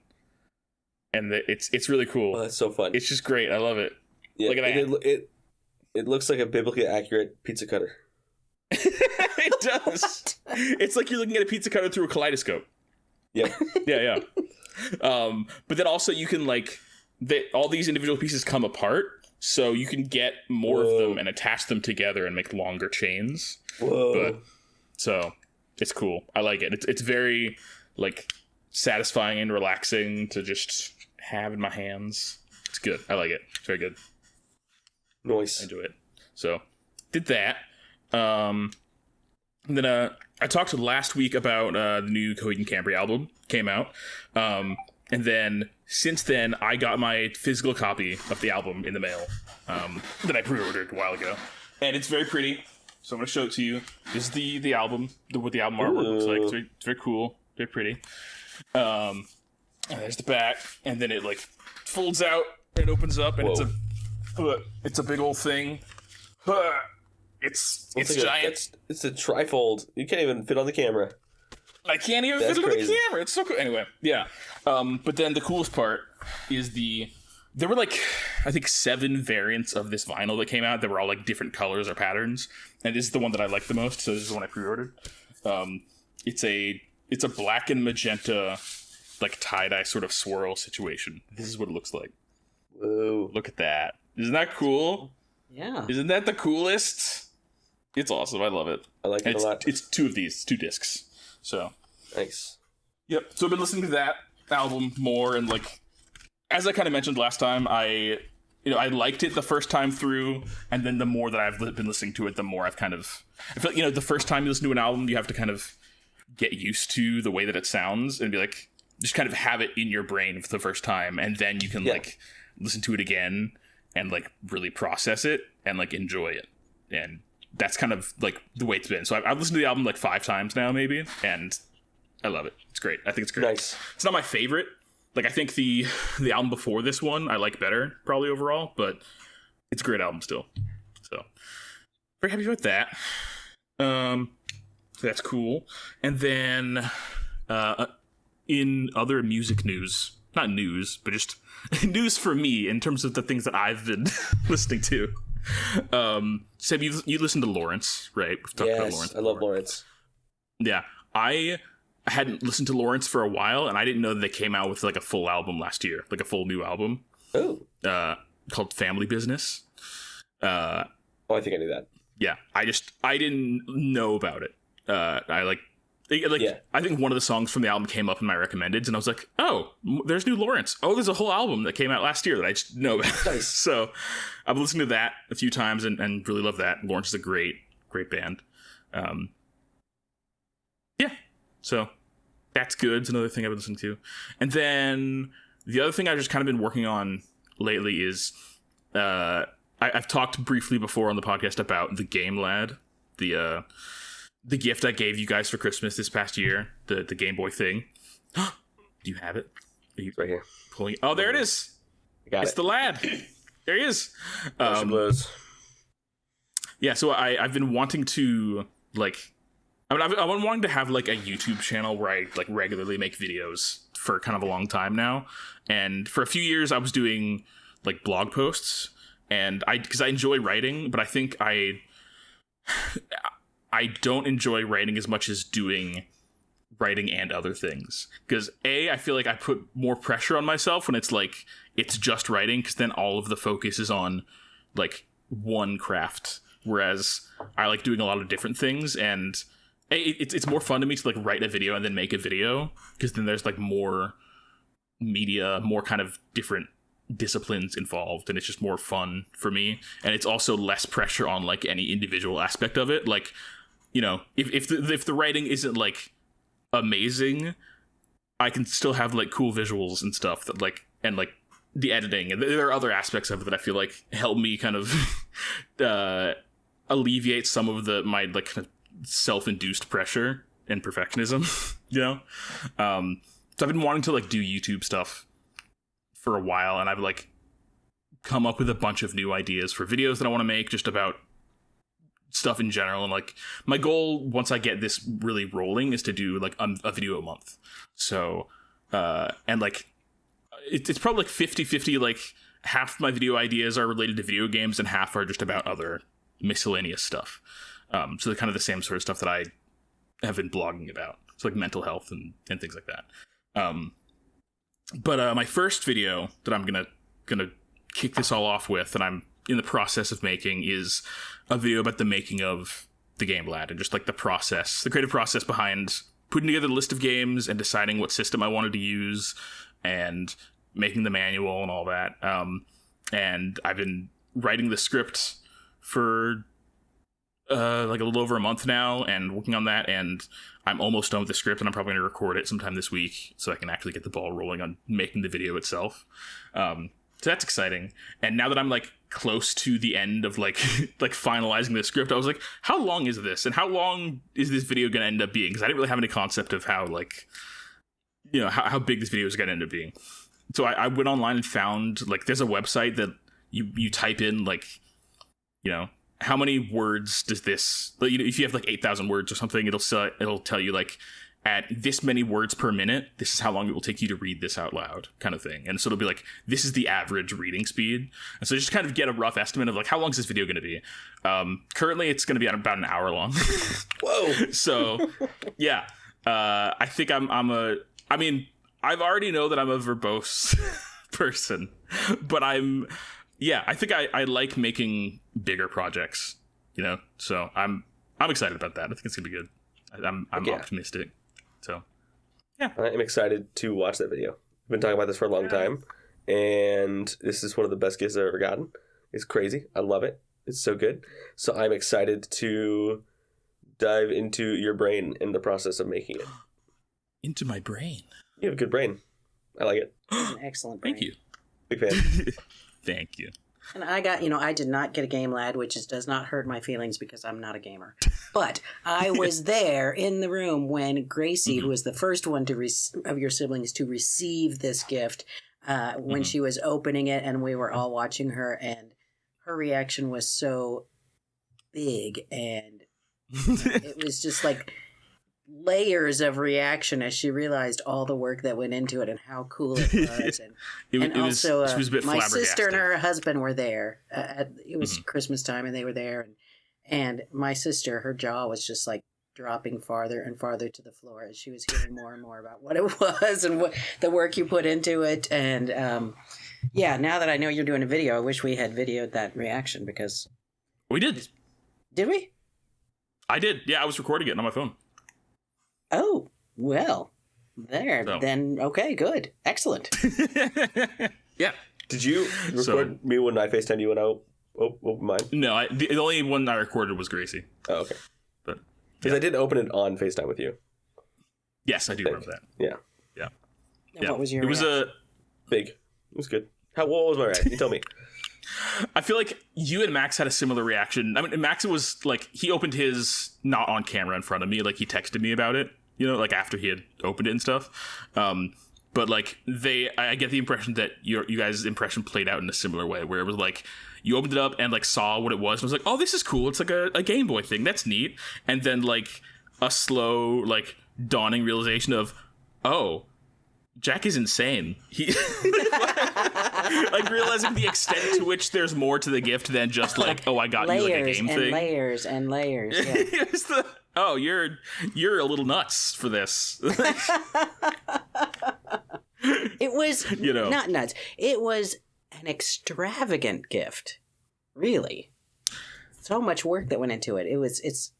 [SPEAKER 2] and it's really cool.
[SPEAKER 1] Oh, that's so fun.
[SPEAKER 2] It's just great. I love it.
[SPEAKER 1] Yeah,
[SPEAKER 2] look at that.
[SPEAKER 1] It looks like a biblically accurate pizza cutter.
[SPEAKER 2] It does. It's like you're looking at a pizza cutter through a kaleidoscope.
[SPEAKER 1] Yep.
[SPEAKER 2] Yeah. But then also you can like all these individual pieces come apart, so you can get more of them and attach them together and make longer chains.
[SPEAKER 1] Whoa.
[SPEAKER 2] So it's cool. I like it. It's very like satisfying and relaxing to just have in my hands. It's good. I like it. It's very good.
[SPEAKER 1] Nice.
[SPEAKER 2] I enjoy it. So did that. And then I talked last week about the new Coheed and Cambria album came out. And then since then I got my physical copy of the album in the mail that I pre-ordered a while ago. And it's very pretty. So I'm going to show it to you. This is the album, what the album artwork looks like. It's very cool, very pretty. There's the back, and then it like folds out and opens up, and it's a big old thing. It's giant.
[SPEAKER 1] It's a trifold. You can't even fit on the camera.
[SPEAKER 2] I can't even fit it on the camera. It's so cool. Anyway, yeah. But then the coolest part is there were like, I think 7 variants of this vinyl that came out that were all like different colors or patterns. And this is the one that I like the most. So this is the one I pre-ordered. It's a black and magenta, like tie-dye sort of swirl situation. This is what it looks like.
[SPEAKER 1] Whoa.
[SPEAKER 2] Look at that. Isn't that cool?
[SPEAKER 3] Yeah.
[SPEAKER 2] Isn't that the coolest? It's awesome. I love it.
[SPEAKER 1] I like it a lot.
[SPEAKER 2] It's 2 of these, 2 discs. So.
[SPEAKER 1] Nice.
[SPEAKER 2] Yep. So I've been listening to that album more, and like, as I kind of mentioned last time, I liked it the first time through, and then the more that I've been listening to it, the more I feel like, the first time you listen to an album, you have to kind of get used to the way that it sounds and be like, just kind of have it in your brain for the first time, and then you can like listen to it again and like really process it and like enjoy it. And that's kind of like the way it's been. So I've listened to the album like 5 times now, maybe, and I love it. It's great. I think it's great.
[SPEAKER 1] Nice.
[SPEAKER 2] It's not my favorite. Like, I think the album before this one I like better, probably overall, but it's a great album still. So, very happy with that. So that's cool. And then, in other music news, not news, but just news for me in terms of the things that I've been listening to. Sam, you listened to Lawrence, right? We've talked about Lawrence
[SPEAKER 1] I love Lawrence.
[SPEAKER 2] Yeah, I hadn't listened to Lawrence for a while, and I didn't know that they came out with like a full album last year, like a full new album.
[SPEAKER 1] Oh.
[SPEAKER 2] Called Family Business.
[SPEAKER 1] I think I knew that.
[SPEAKER 2] Yeah, I didn't know about it. I think one of the songs from the album came up in my recommendeds, and I was like, oh, there's new Lawrence. Oh, there's a whole album that came out last year that I just know about.
[SPEAKER 1] Nice.
[SPEAKER 2] So I've listened to that a few times and really love that. Lawrence is a great band. Yeah, so that's good. It's another thing I've been listening to. And then the other thing I've just kind of been working on lately is I've talked briefly before on the podcast about the Game Lad, the gift I gave you guys for Christmas this past year, the Game Boy thing. Do you have it? Are you
[SPEAKER 1] right here.
[SPEAKER 2] Pulling? Oh, there it is. It's the Lad. There he is. Yeah, so I've been wanting to I've been wanting to have like a YouTube channel where I like regularly make videos for kind of a long time now. And for a few years I was doing like blog posts, and because I enjoy writing, but I think I I don't enjoy writing as much as doing writing and other things, because I feel like I put more pressure on myself when it's just writing, because then all of the focus is on like one craft, whereas I like doing a lot of different things, and it's more fun to me to like write a video and then make a video, because then there's like more media, more kind of different disciplines involved, and it's just more fun for me, and it's also less pressure on like any individual aspect of it. Like, if the writing isn't like amazing, I can still have like cool visuals and stuff that like, and like the editing, and there are other aspects of it that I feel like help me kind of alleviate some of my like kind of self-induced pressure and perfectionism. So I've been wanting to like do YouTube stuff for a while, and I've like come up with a bunch of new ideas for videos that I want to make, just about stuff in general. And like my goal, once I get this really rolling, is to do like a video a month. So and like it's probably like 50-50, like half my video ideas are related to video games and half are just about other miscellaneous stuff. So they're kind of the same sort of stuff that I have been blogging about. So like mental health and things like that. But my first video that I'm gonna kick this all off with, that I'm in the process of making, is a video about the making of the game Lad, and just like the creative process behind putting together the list of games and deciding what system I wanted to use and making the manual and all that. And I've been writing the script for like a little over a month now, and working on that, and I'm almost done with the script, and I'm probably going to record it sometime this week so I can actually get the ball rolling on making the video itself. So that's exciting. And now that I'm like close to the end of like finalizing the script, I was like, how long is this? And how long is this video going to end up being? Because I didn't really have any concept of how like, how big this video is going to end up being. So I went online and found like there's a website that you type in like, how many words does this, if you have like 8,000 words or something, it'll tell you like at this many words per minute, this is how long it will take you to read this out loud, kind of thing. And so it'll be like, this is the average reading speed. And so just kind of get a rough estimate of like, how long is this video going to be? Currently it's going to be about an hour long.
[SPEAKER 1] Whoa.
[SPEAKER 2] So yeah, I think I've already know that I'm a verbose person, but I think I like making bigger projects, so I'm excited about that. I think it's gonna be good. I'm optimistic. So yeah,
[SPEAKER 1] I'm excited to watch that video. I've been talking about this for a long time, and this is one of the best gifts I've ever gotten. It's crazy. I love it. It's so good. So I'm excited to dive into your brain in the process of making it.
[SPEAKER 2] Into my brain.
[SPEAKER 1] You have a good brain. I like it.
[SPEAKER 3] It's an excellent brain.
[SPEAKER 2] Thank you.
[SPEAKER 1] Big fan.
[SPEAKER 2] Thank you.
[SPEAKER 3] And I did not get a game Lad, which does not hurt my feelings because I'm not a gamer. But I was there in the room when Gracie, who was the first one of your siblings to receive this gift, when she was opening it, and we were all watching her, and her reaction was so big, and it was just like layers of reaction as she realized all the work that went into it and how cool it was. She was a bit my sister and her husband were there. It was Christmas time, and they were there. And my sister, her jaw was just like dropping farther and farther to the floor as she was hearing more and more about what it was and what the work you put into it. And now that I know you're doing a video, I wish we had videoed that reaction, because
[SPEAKER 2] we did.
[SPEAKER 3] Did we?
[SPEAKER 2] I did. Yeah, I was recording it on my phone.
[SPEAKER 3] Oh, well, there. So. Then, okay, good. Excellent.
[SPEAKER 2] Yeah.
[SPEAKER 1] Did you record me when I FaceTimed you when I opened mine?
[SPEAKER 2] No, the only one I recorded was Gracie.
[SPEAKER 1] Oh, okay.
[SPEAKER 2] But
[SPEAKER 1] because I did open it on FaceTime with you.
[SPEAKER 2] Yes, I do remember that.
[SPEAKER 1] Yeah.
[SPEAKER 2] Yeah.
[SPEAKER 3] And what was your
[SPEAKER 1] reaction?
[SPEAKER 3] It was
[SPEAKER 1] big. It was good. What was my reaction? You tell me.
[SPEAKER 2] I feel like you and Max had a similar reaction. I mean, Max was like, he opened his not on camera in front of me. Like, he texted me about it, like after he had opened it and stuff. But like I get the impression that you guys' impression played out in a similar way, where it was like, you opened it up and like saw what it was and was like, oh, this is cool. It's like a Game Boy thing. That's neat. And then like a slow, like dawning realization of, oh, Jack is insane. Like realizing the extent to which there's more to the gift than just like, oh, I got you like a game thing.
[SPEAKER 3] Layers and layers. Yeah.
[SPEAKER 2] It's the, oh, you're a little nuts for this.
[SPEAKER 3] It was not nuts. It was an extravagant gift. Really. So much work that went into it. It's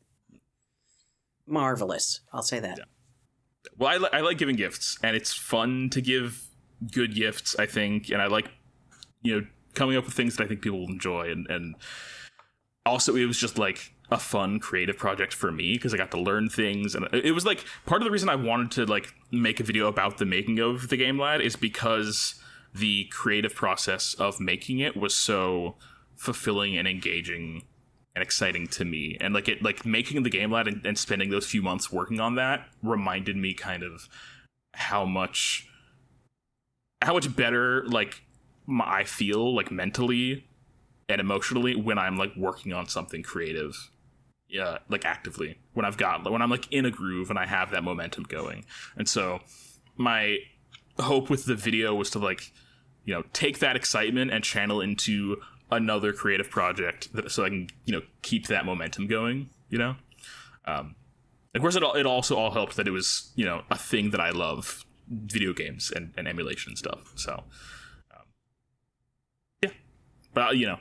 [SPEAKER 3] marvelous. I'll say that.
[SPEAKER 2] Yeah. Well, I like giving gifts, and it's fun to give good gifts, I think, and I like, coming up with things that I think people will enjoy, and also it was just like a fun creative project for me because I got to learn things, and it was like part of the reason I wanted to like make a video about the making of the Game Lad is because the creative process of making it was so fulfilling and engaging and exciting to me, and like making the Game Lad and spending those few months working on that reminded me kind of how much better like I feel like mentally and emotionally when I'm like working on something creative, like actively, when I'm like in a groove and I have that momentum going. And so my hope with the video was to like take that excitement and channel into another creative project so I can keep that momentum going. Of course it also all helped that it was a thing that I love, video games and emulation stuff. So yeah,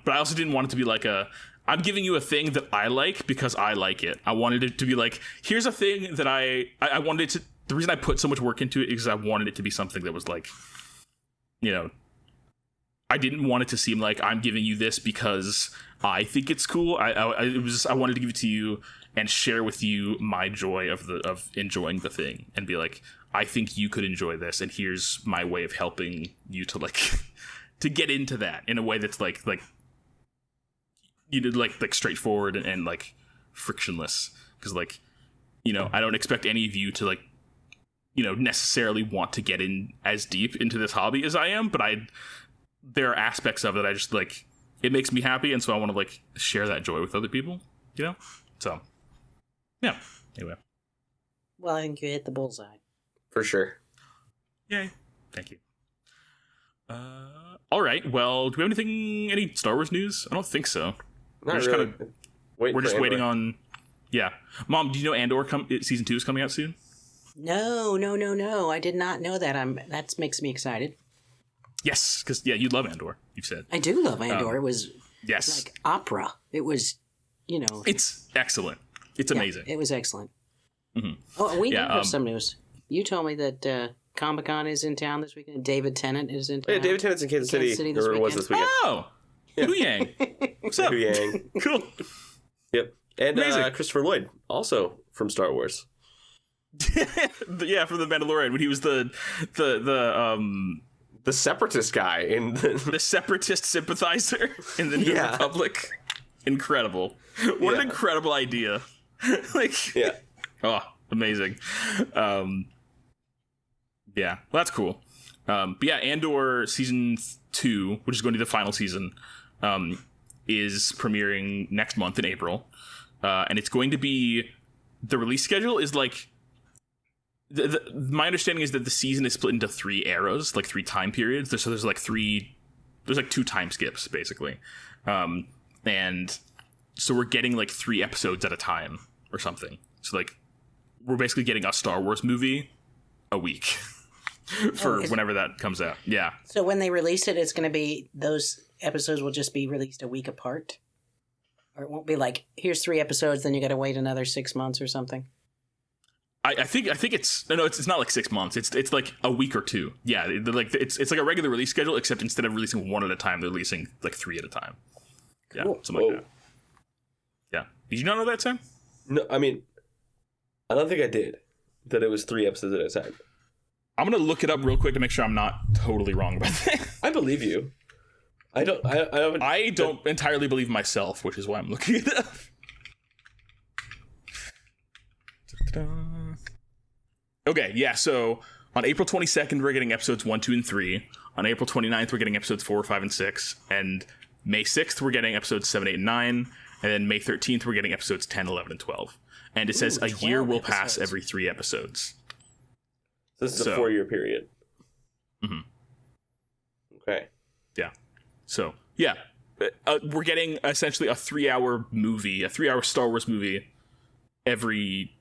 [SPEAKER 2] but I also didn't want it to be like I'm giving you a thing that I like because I like it. I wanted it to be like, here's a thing that I wanted it to. The reason I put so much work into it is I wanted it to be something that was like, I didn't want it to seem like I'm giving you this because I think it's cool. I wanted to give it to you and share with you my joy of enjoying the thing and be like, I think you could enjoy this, and here's my way of helping you to like to get into that in a way that's like straightforward and like frictionless, because like I don't expect any of you to like necessarily want to get in as deep into this hobby as I am, but there are aspects of it I just like, it makes me happy, and so I want to like share that joy with other people, so yeah, anyway.
[SPEAKER 3] Well, I think you hit the bullseye
[SPEAKER 1] for sure.
[SPEAKER 2] Yay, thank you. All right, well, do we have any Star Wars news? I don't think so.
[SPEAKER 1] Not really.
[SPEAKER 2] We're just waiting on, Mom, do you know Andor season 2 is coming out soon?
[SPEAKER 3] No, I did not know that. That makes me excited.
[SPEAKER 2] Yes, because you love Andor, you've said.
[SPEAKER 3] I do love Andor. It was like opera. It was,
[SPEAKER 2] It's excellent. It's amazing.
[SPEAKER 3] It was excellent.
[SPEAKER 2] Mm-hmm.
[SPEAKER 3] Oh, we do have some news. You told me that Comic-Con is in town this weekend. David Tennant is in town.
[SPEAKER 1] Yeah, David Tennant's in Kansas City
[SPEAKER 3] this
[SPEAKER 1] or was this weekend.
[SPEAKER 2] Oh! Yeah. Yang. What's up?
[SPEAKER 1] Yang.
[SPEAKER 2] Cool.
[SPEAKER 1] Yep. And Christopher Lloyd, also from Star Wars.
[SPEAKER 2] Yeah, from The Mandalorian, when he was the
[SPEAKER 1] separatist guy in
[SPEAKER 2] the separatist sympathizer in the New Republic. Incredible. What an incredible idea. Oh, amazing. Well, that's cool. But Andor season 2, which is going to be the final season, is premiering next month in April. And it's going to be, the release schedule is like, my understanding is that the season is split into 3 eras, like 3 time periods. There's like 2 time skips basically. And so we're getting like 3 episodes at a time or something. So like we're basically getting a Star Wars movie a week for whenever that comes out. Yeah.
[SPEAKER 3] So when they release it, it's going to be, those episodes will just be released a week apart? Or it won't be like, here's 3 episodes, then you got to wait another 6 months or something?
[SPEAKER 2] I think it's not like 6 months. It's like a week or 2. Yeah, like it's like a regular release schedule, except instead of releasing 1 at a time, they're releasing like 3 at a time. Yeah,
[SPEAKER 3] cool.
[SPEAKER 2] Something like that. Yeah. Did you not know that, Sam?
[SPEAKER 1] No, I mean, I don't think I did. That it was 3 episodes at a time.
[SPEAKER 2] I'm gonna look it up real quick to make sure I'm not totally wrong about that.
[SPEAKER 1] I believe you. I don't
[SPEAKER 2] entirely believe myself, which is why I'm looking it up. Okay, yeah, so on April 22nd, we're getting episodes 1, 2, and 3. On April 29th, we're getting episodes 4, 5, and 6. And May 6th, we're getting episodes 7, 8, and 9. And then May 13th, we're getting episodes 10, 11, and 12. And it says a year will pass every 3 episodes.
[SPEAKER 1] This is a 4-year period.
[SPEAKER 2] Mm-hmm.
[SPEAKER 1] Okay.
[SPEAKER 2] Yeah. So, yeah. We're getting essentially a 3-hour movie, a 3-hour Star Wars movie every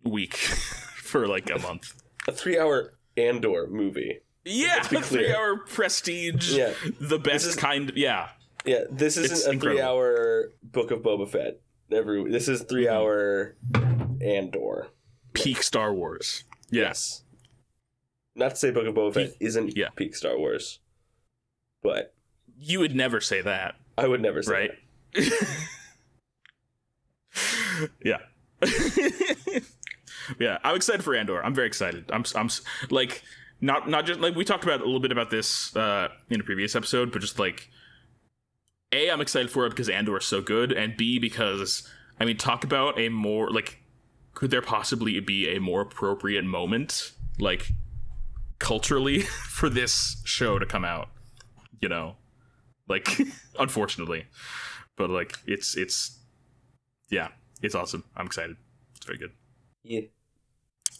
[SPEAKER 2] week for like a month.
[SPEAKER 1] A 3-hour Andor movie.
[SPEAKER 2] Yeah, a 3-hour prestige, the best kind. Yeah.
[SPEAKER 1] Yeah, this isn't a 3-hour Book of Boba Fett. This is 3-hour Andor.
[SPEAKER 2] Peak Star Wars.
[SPEAKER 1] Yes. Not to say Book of Boba Fett isn't peak Star Wars, but
[SPEAKER 2] you would never say that.
[SPEAKER 1] I would never say
[SPEAKER 2] that. Yeah. Yeah, I'm excited for Andor. I'm very excited. I'm like not just like we talked about a little bit about this in a previous episode, but just like A, I'm excited for it because Andor is so good, and B, because I mean, talk about a more like, could there possibly be a more appropriate moment like culturally for this show to come out? You know, like unfortunately, but like it's yeah, it's awesome. I'm excited. It's very good.
[SPEAKER 1] Yeah.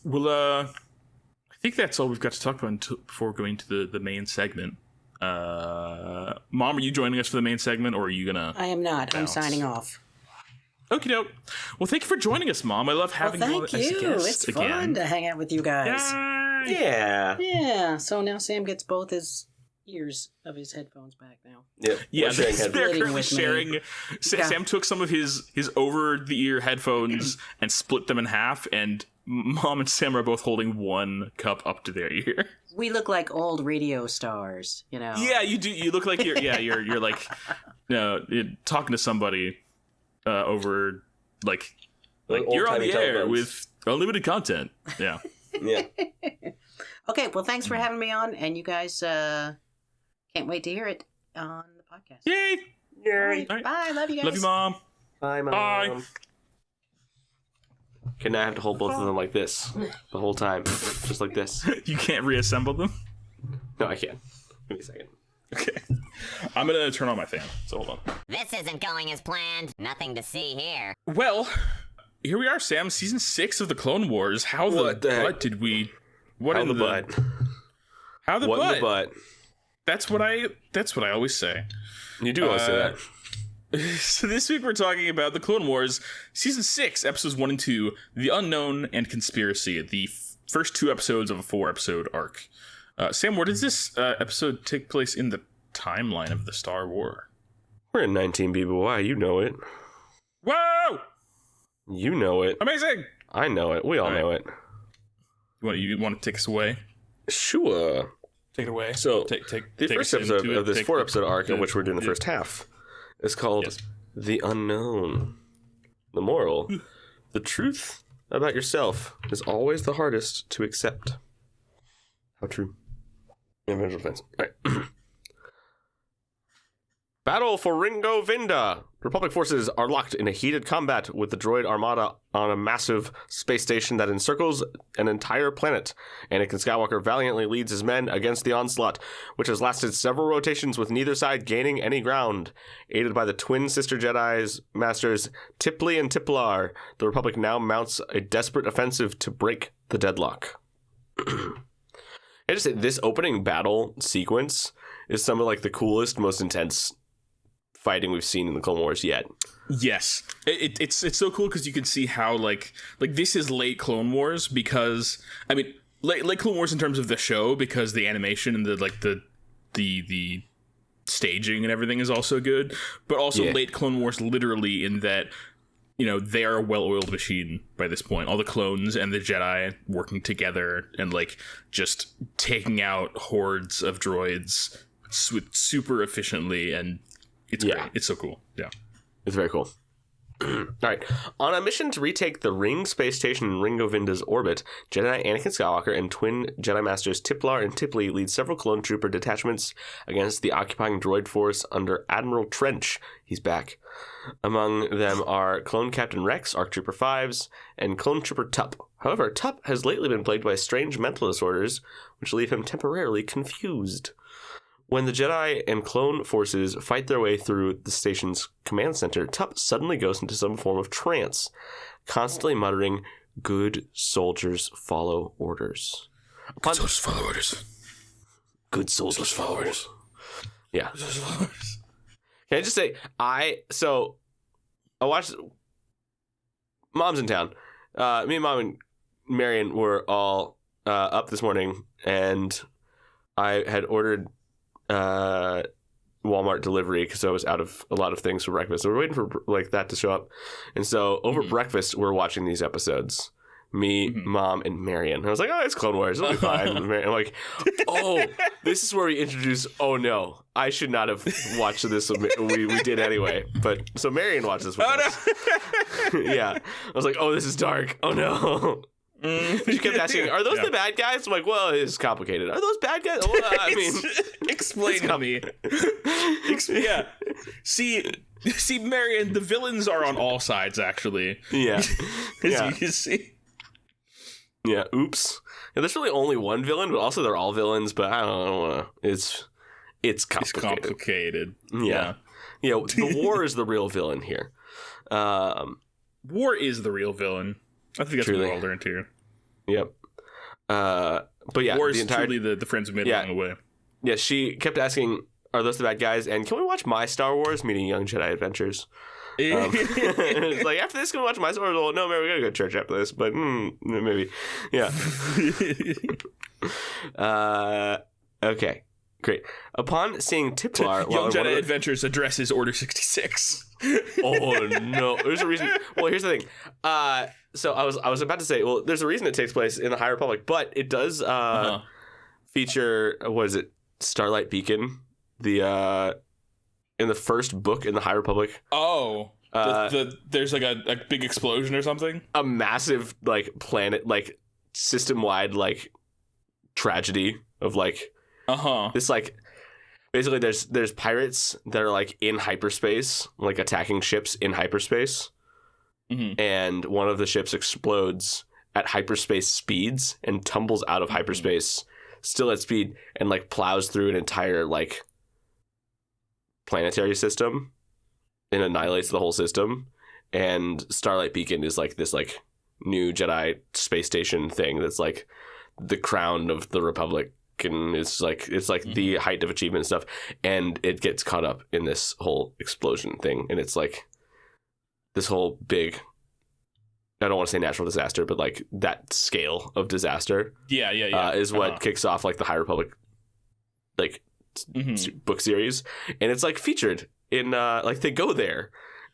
[SPEAKER 2] Well, I think that's all we've got to talk about before going to the main segment. Mom, are you joining us for the main segment, or are you gonna?
[SPEAKER 3] I am not.
[SPEAKER 2] Bounce?
[SPEAKER 3] I'm signing off.
[SPEAKER 2] Okie doke. Well, thank you for joining us, Mom. I love having you as a guest
[SPEAKER 3] It's
[SPEAKER 2] again.
[SPEAKER 3] fun to hang out with you guys.
[SPEAKER 2] Yay!
[SPEAKER 1] Yeah.
[SPEAKER 3] Yeah. So now Sam gets both his ears of his headphones back now.
[SPEAKER 2] Yeah, they're currently
[SPEAKER 3] with me.
[SPEAKER 2] sharing. Sam took some of his over-the-ear headphones and split them in half, and Mom and Sam are both holding one cup up to their ear.
[SPEAKER 3] We look like old radio stars, you know.
[SPEAKER 2] Yeah, you do. You look like you're like, you're talking to somebody over like you're on the air with unlimited content. Yeah.
[SPEAKER 1] Yeah.
[SPEAKER 3] Okay, well, thanks for having me on, and you guys can't wait to hear it on the podcast.
[SPEAKER 2] Yay!
[SPEAKER 3] All right,
[SPEAKER 2] All right.
[SPEAKER 3] bye. Love you guys.
[SPEAKER 2] Love you, Mom.
[SPEAKER 1] Bye, Mom.
[SPEAKER 2] Bye.
[SPEAKER 1] Okay, now I have to hold both of them like this the whole time. Just like this.
[SPEAKER 2] You can't reassemble them?
[SPEAKER 1] No, I can't. Give me a second.
[SPEAKER 2] Okay. I'm going to turn on my fan, so hold on.
[SPEAKER 4] This isn't going as planned. Nothing to see here.
[SPEAKER 2] Well, here we are, Sam. Season 6 of the Clone Wars. How
[SPEAKER 1] What the heck?
[SPEAKER 2] butt did we... What
[SPEAKER 1] How
[SPEAKER 2] in
[SPEAKER 1] the butt?
[SPEAKER 2] How the
[SPEAKER 1] What
[SPEAKER 2] butt?
[SPEAKER 1] in the butt?
[SPEAKER 2] That's what I always say.
[SPEAKER 1] You do always say that.
[SPEAKER 2] So this week we're talking about the Clone Wars, Season 6, Episodes 1 and 2, The Unknown and Conspiracy, the first 2 episodes of a 4-episode arc. Sam, where does this episode take place in the timeline of the Star War?
[SPEAKER 1] We're in 19 BBY. You know it.
[SPEAKER 2] Whoa!
[SPEAKER 1] You know it.
[SPEAKER 2] Amazing!
[SPEAKER 1] I know it. We all know it.
[SPEAKER 2] You want to take us away?
[SPEAKER 1] Sure.
[SPEAKER 2] Take it away.
[SPEAKER 1] So,
[SPEAKER 2] take
[SPEAKER 1] the
[SPEAKER 2] take
[SPEAKER 1] first
[SPEAKER 2] us
[SPEAKER 1] episode
[SPEAKER 2] into
[SPEAKER 1] of this
[SPEAKER 2] it.
[SPEAKER 1] 4-episode arc in which we're doing the first half is called The Unknown. The moral. The truth about yourself is always the hardest to accept. How true. Individual defense. All right. Battle for Ringo Vinda. Republic forces are locked in a heated combat with the droid armada on a massive space station that encircles an entire planet. Anakin Skywalker valiantly leads his men against the onslaught, which has lasted several rotations with neither side gaining any ground. Aided by the twin sister Jedi's masters Tipli and Tiplar, the Republic now mounts a desperate offensive to break the deadlock. I just say this opening battle sequence is some of like the coolest, most intense fighting we've seen in the Clone Wars yet.
[SPEAKER 2] Yes, it's so cool because you can see how like this is late Clone Wars, because I mean late Clone Wars in terms of the show, because the animation and the staging and everything is also good, but also late Clone Wars literally in that, you know, they are a well-oiled machine by this point. All the clones and the Jedi working together and like just taking out hordes of droids super efficiently, and it's great. It's so cool. Yeah.
[SPEAKER 1] It's very cool. All right. On a mission to retake the Ring space station in Ringo Vinda's orbit, Jedi Anakin Skywalker and twin Jedi Masters Tiplar and Tipli lead several clone trooper detachments against the occupying droid force under Admiral Trench. He's back. Among them are Clone Captain Rex, ARC Trooper 5s, and Clone Trooper Tup. However, Tup has lately been plagued by strange mental disorders, which leave him temporarily confused. When the Jedi and clone forces fight their way through the station's command center, Tup suddenly goes into some form of trance, constantly muttering, "Good soldiers follow orders."
[SPEAKER 2] Good soldiers follow orders.
[SPEAKER 1] Good soldiers follow orders. Yeah. Can I just say, I watched Mom's in Town. Me and Mom and Marion were all up this morning, and I had ordered Walmart delivery because I was out of a lot of things for breakfast. So we're waiting for like that to show up. And so over breakfast, we're watching these episodes. Me, Mom, and Marion. And I was like, oh, it's Clone Wars. It'll be fine. And I'm like, oh, this is where we introduce, oh no, I should not have watched this. We did anyway. But so Marion watched this with us. No. Yeah. I was like, oh, this is dark. Oh no. She kept asking, are those the bad guys? I'm like, well, it's complicated. Are those bad guys? Well, I mean,
[SPEAKER 2] explain to me. Yeah. See, Marion, the villains are on all sides, actually.
[SPEAKER 1] Yeah.
[SPEAKER 2] Yeah. You see.
[SPEAKER 1] Yeah, oops. Yeah, there's really only one villain, but also they're all villains, but I don't know. It's complicated.
[SPEAKER 2] It's complicated.
[SPEAKER 1] Yeah. Yeah, the war is the real villain here.
[SPEAKER 2] War is the real villain. I think that's what we all learned here.
[SPEAKER 1] Yep. But yeah,
[SPEAKER 2] war is truly the friends we made along the way.
[SPEAKER 1] Yeah, she kept asking, are those the bad guys? And can we watch my Star Wars, meaning Young Jedi Adventures? It's like, after this, can we watch my Star Wars? Well, no, man, we gotta go to church after this, but maybe. Yeah. Okay, great. Upon seeing Tiplar,
[SPEAKER 2] Young Jedi Adventures addresses Order 66.
[SPEAKER 1] Oh no, there's a reason. Well, here's the thing. So I was about to say, well, there's a reason it takes place in the High Republic, but it does feature, what is it, Starlight Beacon, in the first book in the High Republic.
[SPEAKER 2] Oh, there's like a big explosion or something.
[SPEAKER 1] A massive like planet, like system-wide like tragedy of like this like basically there's pirates that are like in hyperspace, like attacking ships in hyperspace, and one of the ships explodes at hyperspace speeds and tumbles out of hyperspace still at speed and like plows through an entire like planetary system and annihilates the whole system. And Starlight Beacon is like this like new Jedi space station thing that's like the crown of the Republic, and it's like the height of achievement and stuff, and it gets caught up in this whole explosion thing, and it's like this whole big, I don't want to say natural disaster, but like that scale of disaster is what kicks off like the High Republic like book series, and it's like featured in like they go there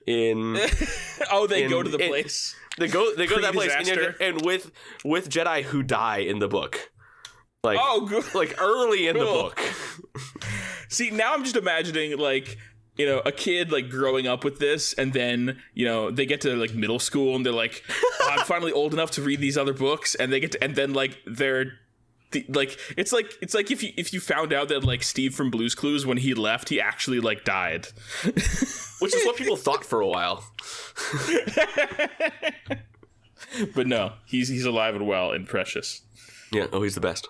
[SPEAKER 1] in
[SPEAKER 2] go to the place.
[SPEAKER 1] They go to that place, and with Jedi who die in the book. Like, like early in the book.
[SPEAKER 2] See, now I'm just imagining like, you know, a kid like growing up with this, and then, you know, they get to like middle school and they're like, I'm finally old enough to read these other books, and they get to, and then like they're like, it's like if you found out that like Steve from Blue's Clues, when he left, he actually like died,
[SPEAKER 1] which is what people thought for a while.
[SPEAKER 2] But no, he's alive and well and precious.
[SPEAKER 1] Yeah. Oh, he's the best.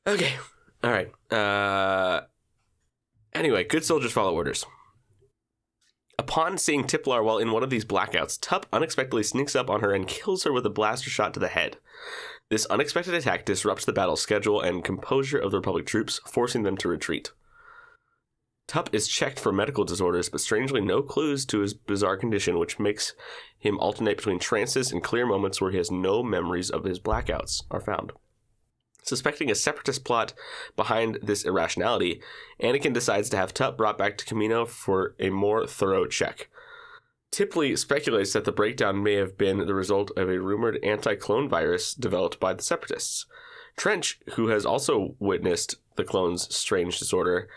[SPEAKER 1] Okay. All right. Anyway, good soldiers follow orders. Upon seeing Tiplar while in one of these blackouts, Tup unexpectedly sneaks up on her and kills her with a blaster shot to the head. This unexpected attack disrupts the battle schedule and composure of the Republic troops, forcing them to retreat. Tup is checked for medical disorders, but strangely no clues to his bizarre condition, which makes him alternate between trances and clear moments where he has no memories of his blackouts are found. Suspecting a separatist plot behind this irrationality, Anakin decides to have Tup brought back to Kamino for a more thorough check. Tipley speculates that the breakdown may have been the result of a rumored anti-clone virus developed by the separatists. Trench, who has also witnessed the clone's strange disorder,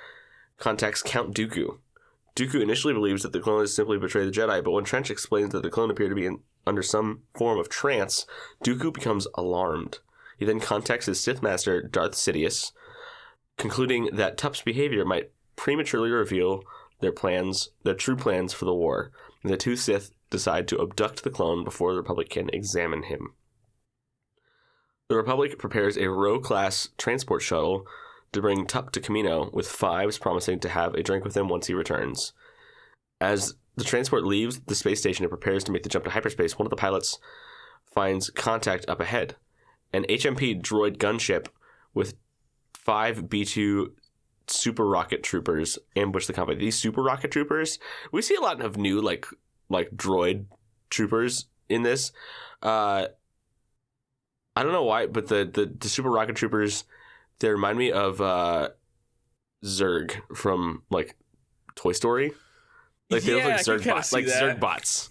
[SPEAKER 1] contacts Count Dooku. Dooku initially believes that the clone has simply betrayed the Jedi, but when Trench explains that the clone appeared to be under some form of trance, Dooku becomes alarmed. He then contacts his Sith Master, Darth Sidious, concluding that Tup's behavior might prematurely reveal their true plans for the war, and the two Sith decide to abduct the clone before the Republic can examine him. The Republic prepares a Row-class transport shuttle to bring Tup to Kamino, with Fives promising to have a drink with him once he returns. As the transport leaves the space station and prepares to make the jump to hyperspace, one of the pilots finds contact up ahead. An HMP droid gunship with 5 B-2 super rocket troopers ambush the company. These super rocket troopers, we see a lot of new like droid troopers in this. I don't know why, but the super rocket troopers, they remind me of Zurg from like Toy Story. Like they look like Zurg bots, Zurg bots.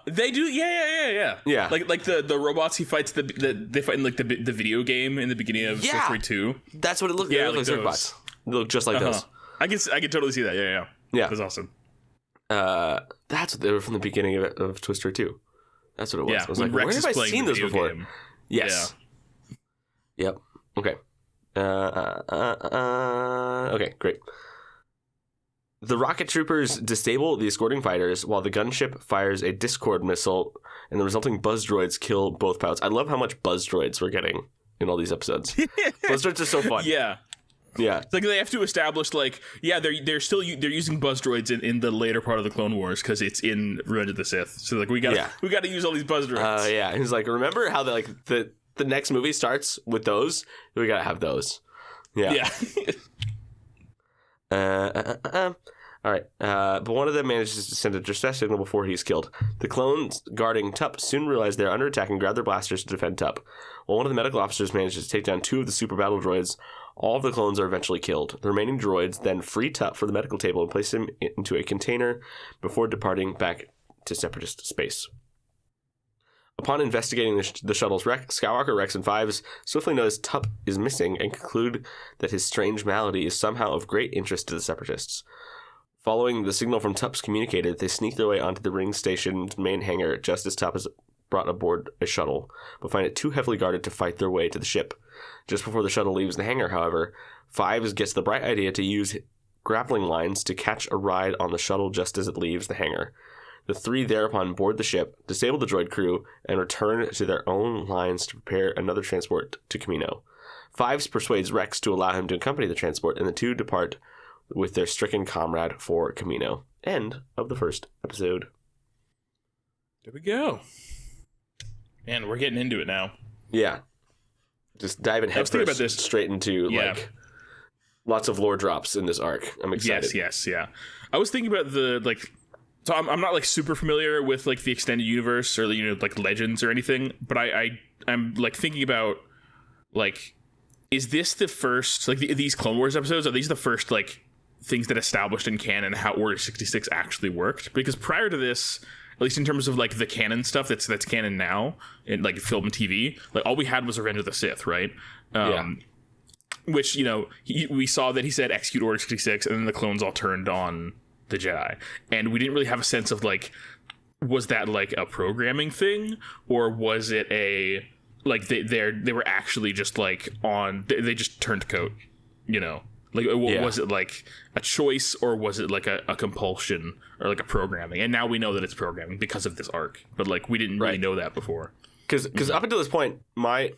[SPEAKER 2] They do, yeah. Like the robots he fights they fight in like the video game in the beginning of Toy Story 2.
[SPEAKER 1] That's what it looks like. Yeah, like Zurg bots. They look just like those.
[SPEAKER 2] I can totally see that. Yeah. That's awesome.
[SPEAKER 1] That's what they were from the beginning of Toy Story 2. That's what it was.
[SPEAKER 2] Yeah,
[SPEAKER 1] I was like, where have I seen those before? Game. Yes. Yeah. Yep. Okay. Okay, great. The rocket troopers disable the escorting fighters while the gunship fires a Discord missile, and the resulting buzz droids kill both pilots. I love how much buzz droids we're getting in all these episodes. Buzz droids are so fun.
[SPEAKER 2] Yeah. It's like they have to establish like, they're using buzz droids in the later part of the Clone Wars because it's in Revenge of the Sith. So like we got to use all these buzz droids.
[SPEAKER 1] He's like, remember how the next movie starts with those? We got to have those. Yeah. All right, but one of them manages to send a distress signal before he's killed. The clones guarding Tup soon realize they're under attack and grab their blasters to defend Tup. While one of the medical officers manages to take down 2 of the super battle droids, all of the clones are eventually killed. The remaining droids then free Tup for the medical table and place him into a container before departing back to Separatist space. Upon investigating the shuttle's wreck, Skywalker, Rex, and Fives swiftly notice Tup is missing and conclude that his strange malady is somehow of great interest to the Separatists. Following the signal from Tup's communicated, they sneak their way onto the ring station's main hangar just as Tup is brought aboard a shuttle, but find it too heavily guarded to fight their way to the ship. Just before the shuttle leaves the hangar, however, Fives gets the bright idea to use grappling lines to catch a ride on the shuttle just as it leaves the hangar. The 3 thereupon board the ship, disable the droid crew, and return to their own lines to prepare another transport to Camino. Fives persuades Rex to allow him to accompany the transport, and the 2 depart with their stricken comrade for Camino. End of the first episode.
[SPEAKER 2] There we go. Man, we're getting into it now.
[SPEAKER 1] Yeah. Just diving headfirst straight into like lots of lore drops in this arc. I'm excited.
[SPEAKER 2] Yes. I was thinking about so I'm not like super familiar with like the extended universe or like Legends or anything, but I'm like thinking about like, is this the first like these Clone Wars episodes? Are these the first like things that established in canon how Order 66 actually worked? Because prior to this, at least in terms of like the canon stuff that's canon now in like film and TV, like all we had was Revenge of the Sith, right? Which we saw that he said execute Order 66, and then the clones all turned on the Jedi, and we didn't really have a sense of like, was that like a programming thing, or was it a like they were actually just like they just turned coat, was it like a choice, or was it like a compulsion or like a programming? And now we know that it's programming because of this arc, but like we didn't really know that before.
[SPEAKER 1] Because up until this point, my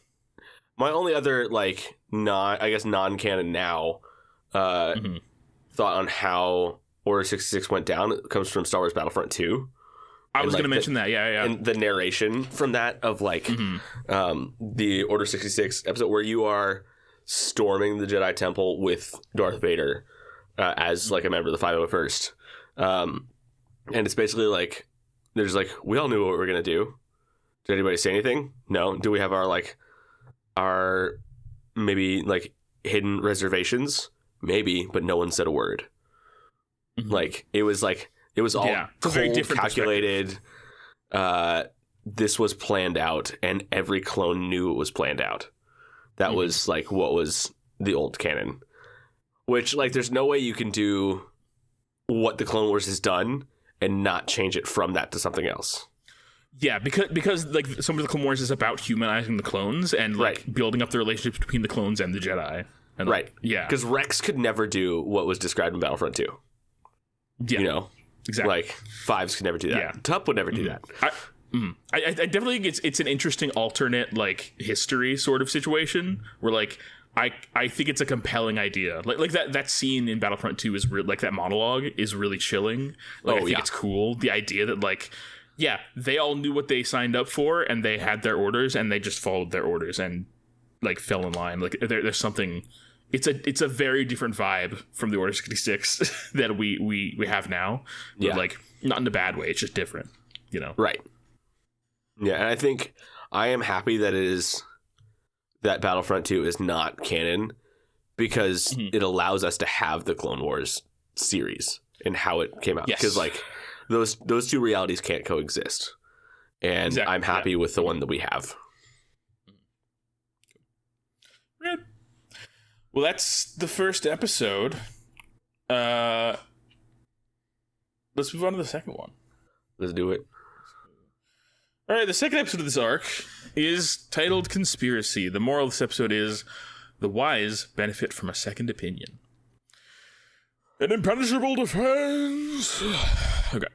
[SPEAKER 1] only other like non-canon now thought on how Order 66 went down comes from Star Wars Battlefront 2.
[SPEAKER 2] I was going to mention that, yeah.
[SPEAKER 1] And the narration from that of like the Order 66 episode where you are storming the Jedi Temple with Darth Vader as like a member of the 501st. And it's basically like, there's like, we all knew what we were going to do. Did anybody say anything? No. Do we have our maybe like hidden reservations? Maybe, but no one said a word. Like it was all cold, calculated. This was planned out, and every clone knew it was planned out. That was like what was the old canon. Which like there's no way you can do what the Clone Wars has done and not change it from that to something else.
[SPEAKER 2] Yeah, because like some of the Clone Wars is about humanizing the clones and like building up the relationships between the clones and the Jedi. And, because Rex
[SPEAKER 1] could never do what was described in Battlefront 2.
[SPEAKER 2] Yeah, exactly.
[SPEAKER 1] Like Fives could never do that. Yeah. Tup would never do that.
[SPEAKER 2] I definitely think it's an interesting alternate like history sort of situation where like I think it's a compelling idea. Like that scene in Battlefront 2 is like that monologue is really chilling. Like I think it's cool. The idea that like they all knew what they signed up for and they had their orders and they just followed their orders and like fell in line. Like there's something it's a very different vibe from the Order 66 that we have now. But
[SPEAKER 1] Yeah.
[SPEAKER 2] like, not in a bad way. It's just different, you know?
[SPEAKER 1] Right. Yeah, and I think I am happy that Battlefront 2 is not canon, because it allows us to have the Clone Wars series and how it came out.
[SPEAKER 2] Yes.
[SPEAKER 1] Because like those two realities can't coexist. And
[SPEAKER 2] Exactly,
[SPEAKER 1] I'm happy with the one that we have.
[SPEAKER 2] Good. Well, that's the first episode. Let's move on to the second one.
[SPEAKER 1] Let's do it.
[SPEAKER 2] All right, the second episode of this arc is titled Conspiracy. The moral of this episode is the wise benefit from a second opinion. An impenetrable defense. Okay.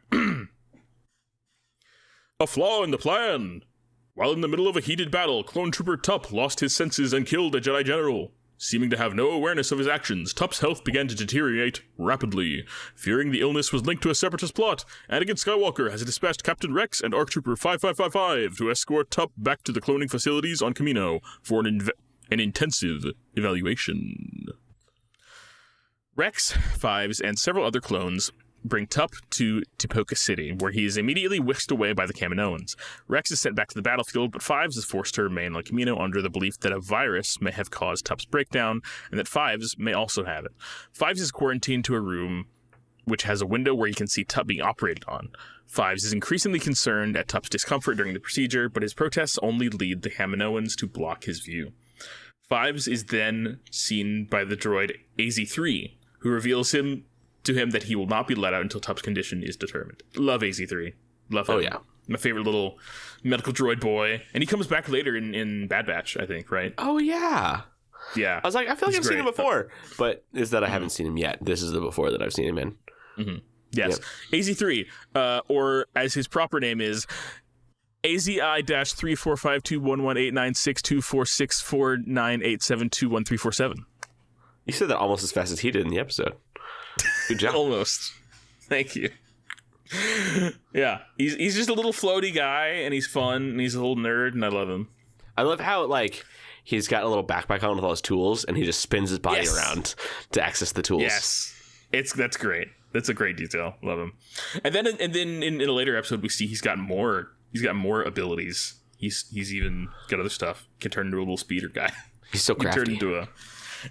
[SPEAKER 2] A flaw in the plan. While in the middle of a heated battle, Clone Trooper Tup lost his senses and killed a Jedi General. Seeming to have no awareness of his actions, Tup's health began to deteriorate rapidly. Fearing the illness was linked to a separatist plot, Anakin Skywalker has dispatched Captain Rex and ARC Trooper 5555 to escort Tup back to the cloning facilities on Kamino for an intensive evaluation. Rex, Fives, and several other clones bring Tup to Tipoca City, where he is immediately whisked away by the Kaminoans. Rex is sent back to the battlefield, but Fives is forced to remain on Kamino under the belief that a virus may have caused Tup's breakdown, and that Fives may also have it. Fives is quarantined to a room which has a window where he can see Tup being operated on. Fives is increasingly concerned at Tup's discomfort during the procedure, but his protests only lead the Kaminoans to block his view. Fives is then seen by the droid AZ-3, who reveals to him that he will not be let out until Tup's condition is determined. Love AZ-3. Love him.
[SPEAKER 1] Oh, yeah.
[SPEAKER 2] My favorite little medical droid boy. And he comes back later in Bad Batch, I think, right?
[SPEAKER 1] Oh, yeah.
[SPEAKER 2] Yeah.
[SPEAKER 1] I was like, I feel like
[SPEAKER 2] He's
[SPEAKER 1] I've seen him
[SPEAKER 2] great.
[SPEAKER 1] before, but is that I haven't seen him yet. This is the before that I've seen him in.
[SPEAKER 2] Mm-hmm. Yes.
[SPEAKER 1] Yep.
[SPEAKER 2] AZ-3, or as his proper name is, AZI-3452189624649872137.
[SPEAKER 1] You said that almost as fast as he did in the episode. Good job.
[SPEAKER 2] Almost. Thank you. Yeah, he's just a little floaty guy, and he's fun, and he's a little nerd, and I love him.
[SPEAKER 1] I love how, like, he's got a little backpack on with all his tools, and he just spins his body around to access the tools.
[SPEAKER 2] Yes, that's great. That's a great detail. Love him. And then in a later episode, we see he's got more abilities. He's even got other stuff. Can turn into a little speeder guy.
[SPEAKER 1] He's so crafty.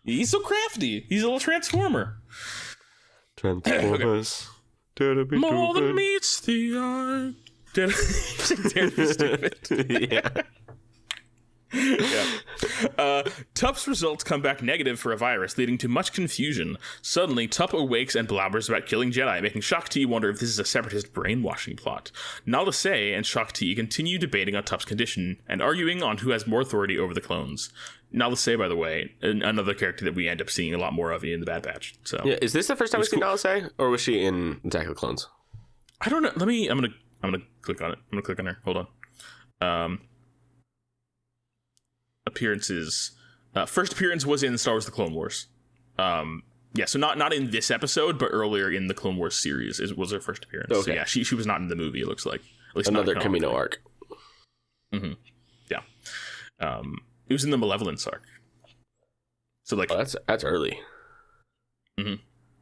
[SPEAKER 2] He's so crafty. He's a little transformer.
[SPEAKER 1] Transformers.
[SPEAKER 2] More than meets the eye. Dare to be stupid.
[SPEAKER 1] Yeah.
[SPEAKER 2] Yeah. Tup's results come back negative for a virus, leading to much confusion. Suddenly, Tup awakes and blabbers about killing Jedi, making Shaak Ti wonder if this is a separatist brainwashing plot. Nala Se and Shaak Ti continue debating on Tup's condition and arguing on who has more authority over the clones. Nala Se, by the way, another character that we end up seeing a lot more of in the Bad Batch. So,
[SPEAKER 1] Yeah, is this the first time we've seen Nala Se, or was she in Attack of the Clones?
[SPEAKER 2] I don't know. I'm gonna click on it. I'm gonna click on her. Hold on. Appearances. First appearance was in Star Wars: The Clone Wars. Yeah, so not in this episode, but earlier in the Clone Wars series was her first appearance.
[SPEAKER 1] Okay.
[SPEAKER 2] So yeah, she was not in the movie. It looks like at least
[SPEAKER 1] Another
[SPEAKER 2] not
[SPEAKER 1] Camino arc.
[SPEAKER 2] Mm-hmm. Yeah. It was in the Malevolence arc. So like,
[SPEAKER 1] Oh, that's early.
[SPEAKER 2] mm-hmm.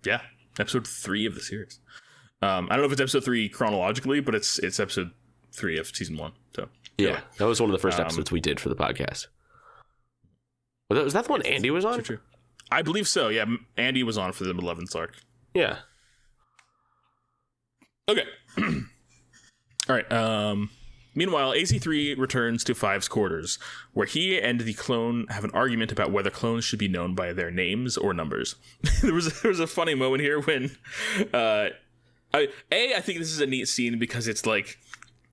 [SPEAKER 2] Yeah, episode 3 of the series. I don't know if it's episode 3 chronologically, but it's episode 3 of season 1. So
[SPEAKER 1] Yeah, that was one of the first episodes we did for the podcast. Was that the one Andy was on?
[SPEAKER 2] True. I believe so. Yeah, Andy was on for the Malevolence arc.
[SPEAKER 1] Yeah.
[SPEAKER 2] Okay. All right. Meanwhile, AZ-3 returns to Five's quarters, where he and the clone have an argument about whether clones should be known by their names or numbers. there was a funny moment here when, I think this is a neat scene because it's like,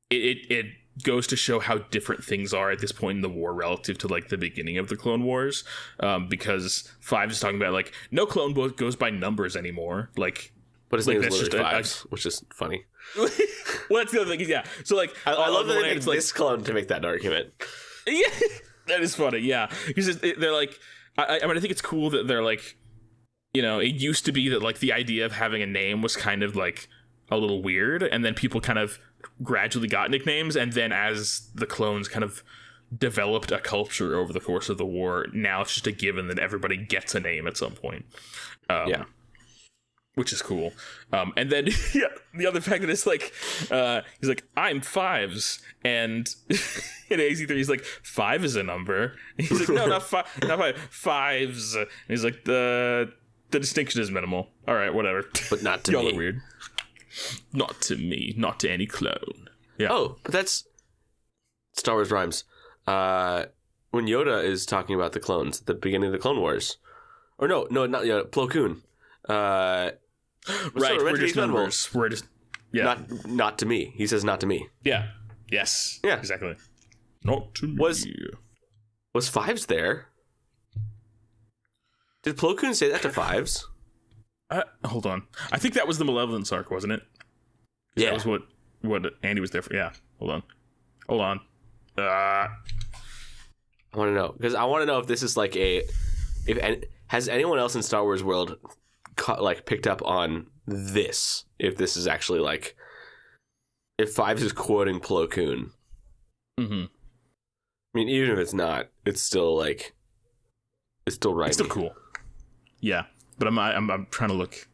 [SPEAKER 2] it goes to show how different things are at this point in the war relative to like the beginning of the Clone Wars, because Five is talking about like no clone goes by numbers anymore, like.
[SPEAKER 1] But his
[SPEAKER 2] Like,
[SPEAKER 1] name is
[SPEAKER 2] that's
[SPEAKER 1] literally
[SPEAKER 2] just
[SPEAKER 1] Fives, which is funny.
[SPEAKER 2] Well, that's the other thing. Yeah. So like,
[SPEAKER 1] I love that
[SPEAKER 2] one
[SPEAKER 1] they
[SPEAKER 2] hand,
[SPEAKER 1] made this clone to make that argument.
[SPEAKER 2] Yeah, that is funny. Yeah, because they're like, I mean, I think it's cool that they're like, you know, it used to be that like the idea of having a name was kind of like a little weird, and then people kind of gradually got nicknames, and then as the clones kind of developed a culture over the course of the war. Now it's just a given that everybody gets a name at some point. Which is cool. And then the other fact that it's like, he's like, I'm Fives, and in AZ3 he's like, 5 is a number. And he's like, no, not five, Fives. And he's like, the distinction is minimal. All right, whatever.
[SPEAKER 1] But not to
[SPEAKER 2] Y'all
[SPEAKER 1] me.
[SPEAKER 2] are weird. Not to me. Not to any clone. Yeah.
[SPEAKER 1] Oh, but that's Star Wars rhymes. When Yoda is talking about the clones at the beginning of the Clone Wars, or no, not Yoda, Plo Koon.
[SPEAKER 2] Right, we're just numbers. We're just
[SPEAKER 1] not to me. He says not to me.
[SPEAKER 2] Yeah. Yes.
[SPEAKER 1] Yeah.
[SPEAKER 2] Exactly. Not to me.
[SPEAKER 1] Was Fives there? Did Plo Koon say that to Fives?
[SPEAKER 2] Hold on. I think that was the Malevolence arc, wasn't it?
[SPEAKER 1] Yeah.
[SPEAKER 2] That was what Andy was there for. Yeah. Hold on.
[SPEAKER 1] I want to know, because I want to know if this is like has anyone else in Star Wars world picked up on this? If this is actually like, if Fives is quoting Plo Koon.
[SPEAKER 2] Mm-hmm.
[SPEAKER 1] I mean, even if it's not, it's still like, it's still right.
[SPEAKER 2] It's still cool. Yeah, but I'm trying to look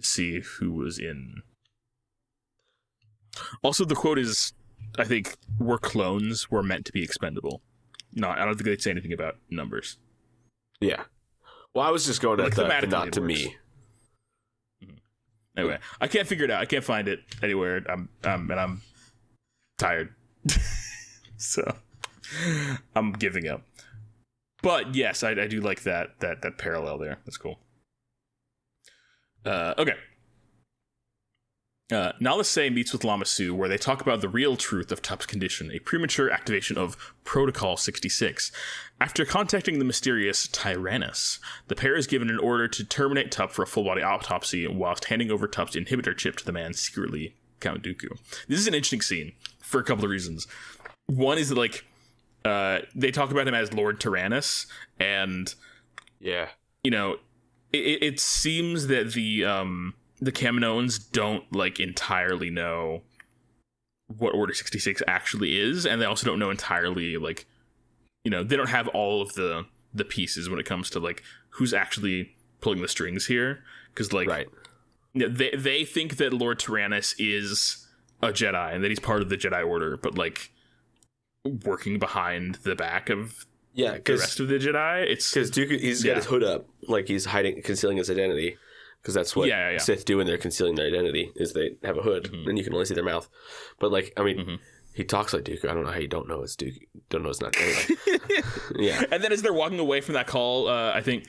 [SPEAKER 2] to see who was in. Also, the quote is, I think, "We're clones. We're meant to be expendable." No, I don't think they'd say anything about numbers.
[SPEAKER 1] Yeah. Well, I was just going at the not to
[SPEAKER 2] works.
[SPEAKER 1] me.
[SPEAKER 2] Anyway, I can't figure it out. I can't find it anywhere. I'm tired, so I'm giving up. But yes, I do like that parallel there. That's cool. Okay. Nala Se meets with Lama Su, where they talk about the real truth of Tup's condition, a premature activation of Protocol 66. After contacting the mysterious Tyrannus, the pair is given an order to terminate Tup for a full-body autopsy, whilst handing over Tup's inhibitor chip to the man secretly, Count Dooku. This is an interesting scene for a couple of reasons. One is that, like, they talk about him as Lord Tyrannus, and
[SPEAKER 1] Yeah.
[SPEAKER 2] you know, it seems that the Kaminoans don't like entirely know what Order 66 actually is, and they also don't know entirely, like, you know, they don't have all of the pieces when it comes to like who's actually pulling the strings here, because like,
[SPEAKER 1] Right.
[SPEAKER 2] you know, they think that Lord Tyrannus is a Jedi and that he's part of the Jedi Order, but like working behind the back of
[SPEAKER 1] Yeah,
[SPEAKER 2] the rest of the Jedi, it's
[SPEAKER 1] because Dooku, he's got his hood up, like he's concealing his identity, because that's what Sith do when they're concealing their identity, is they have a hood, and you can only see their mouth. But like, I mean, he talks like Dooku. I don't know how you don't know it's Dooku. Don't know it's not. Anyway. Yeah.
[SPEAKER 2] And then as they're walking away from that call, I think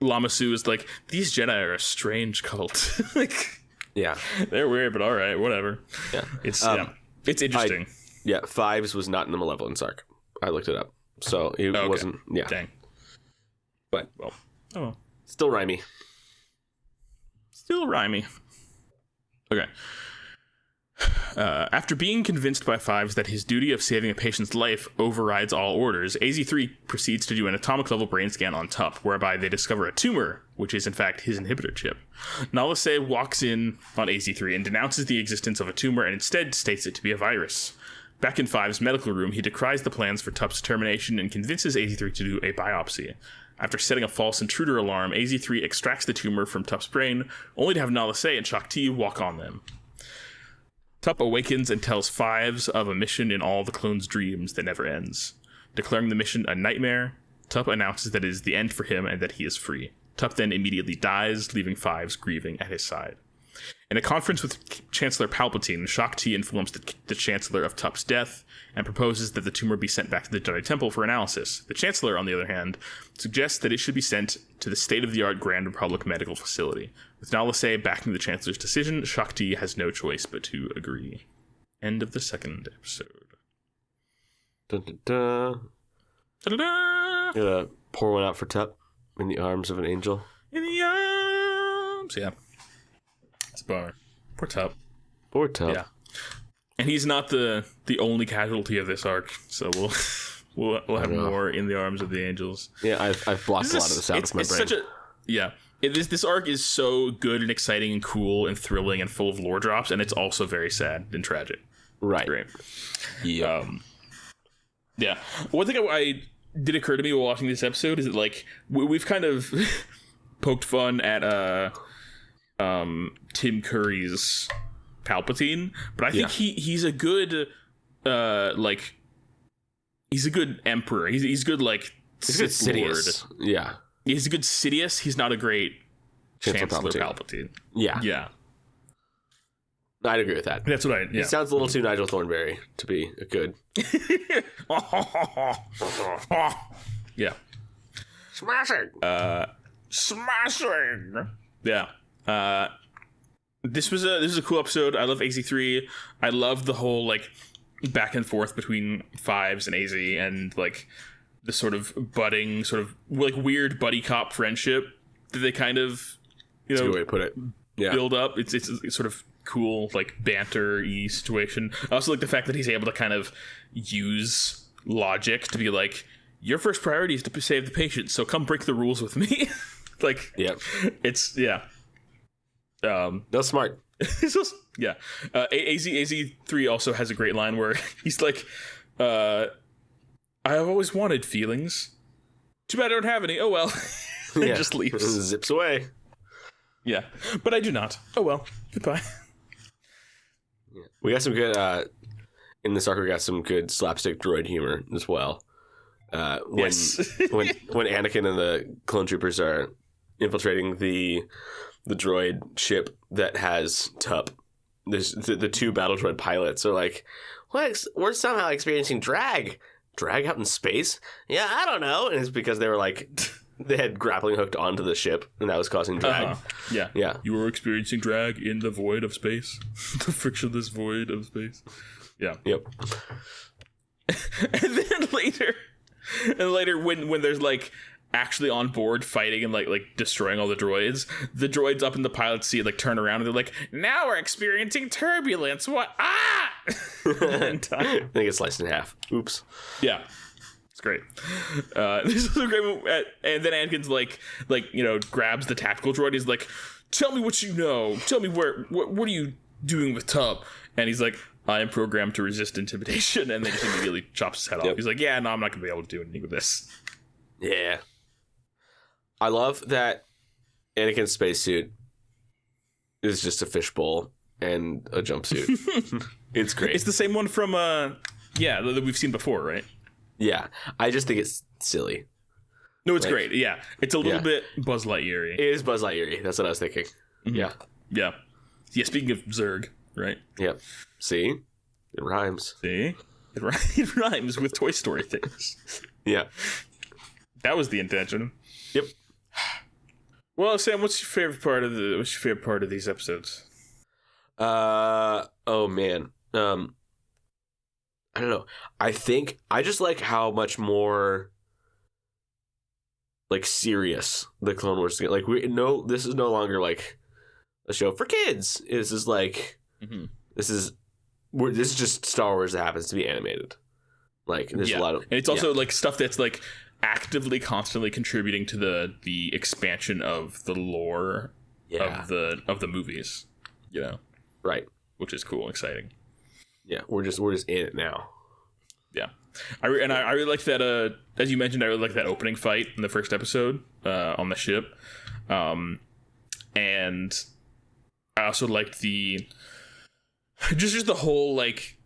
[SPEAKER 2] Lama Su is like, these Jedi are a strange cult. Like,
[SPEAKER 1] Yeah.
[SPEAKER 2] they're weird, but all right, whatever.
[SPEAKER 1] Yeah.
[SPEAKER 2] It's it's interesting.
[SPEAKER 1] Fives was not in the Malevolence arc. I looked it up, so it wasn't. Yeah.
[SPEAKER 2] Dang.
[SPEAKER 1] But
[SPEAKER 2] Oh well.
[SPEAKER 1] still rhymey.
[SPEAKER 2] Still rhymey. Okay. After being convinced by Fives that his duty of saving a patient's life overrides all orders, AZ3 proceeds to do an atomic-level brain scan on Tup, whereby they discover a tumor, which is in fact his inhibitor chip. Nala Se walks in on AZ3 and denounces the existence of a tumor and instead states it to be a virus. Back in Fives' medical room, he decries the plans for Tup's termination and convinces AZ3 to do a biopsy. After setting a false intruder alarm, AZ3 extracts the tumor from Tup's brain, only to have Nala Se and Shakti walk on them. Tup awakens and tells Fives of a mission in all the clones' dreams that never ends. Declaring the mission a nightmare, Tup announces that it is the end for him and that he is free. Tup then immediately dies, leaving Fives grieving at his side. In a conference with Chancellor Palpatine, Shakti informs the Chancellor of Tup's death and proposes that the tumor be sent back to the Jedi Temple for analysis. The Chancellor, on the other hand, suggests that it should be sent to the state-of-the-art Grand Republic medical facility. With Nala Se backing the Chancellor's decision, Shakti has no choice but to agree. End of the second episode.
[SPEAKER 1] Dun, dun, dun.
[SPEAKER 2] Ta-da-da!
[SPEAKER 1] Gonna pour one out for Tup in the arms of an angel.
[SPEAKER 2] In the arms! Yeah. It's a bummer. Poor Tup.
[SPEAKER 1] Poor Tup.
[SPEAKER 2] Yeah. And he's not the only casualty of this arc, so we'll have more in the arms of the angels.
[SPEAKER 1] Yeah, I've blocked a lot of this out of my brain.
[SPEAKER 2] This arc is so good and exciting and cool and thrilling and full of lore drops, and it's also very sad and tragic.
[SPEAKER 1] Right.
[SPEAKER 2] Great.
[SPEAKER 1] Yeah.
[SPEAKER 2] Yeah. One thing I did occur to me while watching this episode is that like we've kind of poked fun at Tim Curry's Palpatine, but I think he's a good he's a good emperor. He's good like
[SPEAKER 1] he's good Sidious. Yeah.
[SPEAKER 2] He's a good Sidious. He's not a great Chancellor Palpatine.
[SPEAKER 1] Yeah.
[SPEAKER 2] Yeah.
[SPEAKER 1] I'd agree with that.
[SPEAKER 2] That's what I. Yeah.
[SPEAKER 1] It sounds a little too Nigel Thornberry to be a good.
[SPEAKER 2] Yeah.
[SPEAKER 1] Smashing.
[SPEAKER 2] Smashing. Yeah. This was a cool episode. I love AZ3. I love the whole like back and forth between Fives and AZ and like the sort of budding, sort of like weird buddy cop friendship that they kind of
[SPEAKER 1] That's a good way to put it. Yeah.
[SPEAKER 2] Build up. It's sort of cool like banter-y situation. I also like the fact that he's able to kind of use logic to be like, your first priority is to save the patient, so come break the rules with me. Like,
[SPEAKER 1] yeah,
[SPEAKER 2] it's
[SPEAKER 1] that's smart.
[SPEAKER 2] Yeah. AZ3 also has a great line where he's like, I have always wanted feelings. Too bad I don't have any. Oh well. And just leaves.
[SPEAKER 1] Zips away.
[SPEAKER 2] Yeah, but I do not. Oh well. Goodbye.
[SPEAKER 1] Yeah. We got some good in this arc. We got some good slapstick droid humor as well. When Anakin and the clone troopers are infiltrating the droid ship that has Tup, there's the two battle droid pilots are like, we're somehow experiencing drag out in space. Yeah, I don't know. And it's because they were like, they had grappling hooked onto the ship, and that was causing drag.
[SPEAKER 2] Yeah. You were experiencing drag in the void of space, the frictionless void of space. Yeah.
[SPEAKER 1] Yep.
[SPEAKER 2] And then later, when there's like actually on board fighting and like destroying all the droids up in the pilot's seat like turn around and they're like, now we're experiencing turbulence. What?
[SPEAKER 1] Then get sliced in half. Oops.
[SPEAKER 2] Yeah. It's great. This is a great move. And then Anakin's like grabs the tactical droid. He's like, tell me what you know. Tell me what are you doing with Tub? And he's like, I am programmed to resist intimidation. And then just immediately chops his head off. He's like, yeah, no, I'm not going to be able to do anything with this.
[SPEAKER 1] Yeah. I love that Anakin's spacesuit is just a fishbowl and a jumpsuit. It's great.
[SPEAKER 2] It's the same one from, that we've seen before, right?
[SPEAKER 1] Yeah. I just think it's silly.
[SPEAKER 2] No, it's great. Yeah. It's a little bit Buzz Lightyear-y.
[SPEAKER 1] It is Buzz Lightyear-y. That's what I was thinking. Mm-hmm. Yeah.
[SPEAKER 2] Yeah. Yeah, speaking of Zurg, right?
[SPEAKER 1] Yep. See? It rhymes.
[SPEAKER 2] See? It rhymes with Toy Story things.
[SPEAKER 1] Yeah.
[SPEAKER 2] That was the intention.
[SPEAKER 1] Yep.
[SPEAKER 2] Well, Sam, what's your favorite part of these episodes?
[SPEAKER 1] Oh man. I don't know. I think I just like how much more like serious the Clone Wars get. Like this is no longer like a show for kids. This is like this is just Star Wars that happens to be animated. Like there's a lot of,
[SPEAKER 2] and it's also like stuff that's like actively constantly contributing to the expansion of the lore of the movies,
[SPEAKER 1] right,
[SPEAKER 2] which is cool, exciting.
[SPEAKER 1] Yeah, we're just in it now.
[SPEAKER 2] Yeah, I really like that. As you mentioned, I really like that opening fight in the first episode on the ship, and I also liked the just the whole like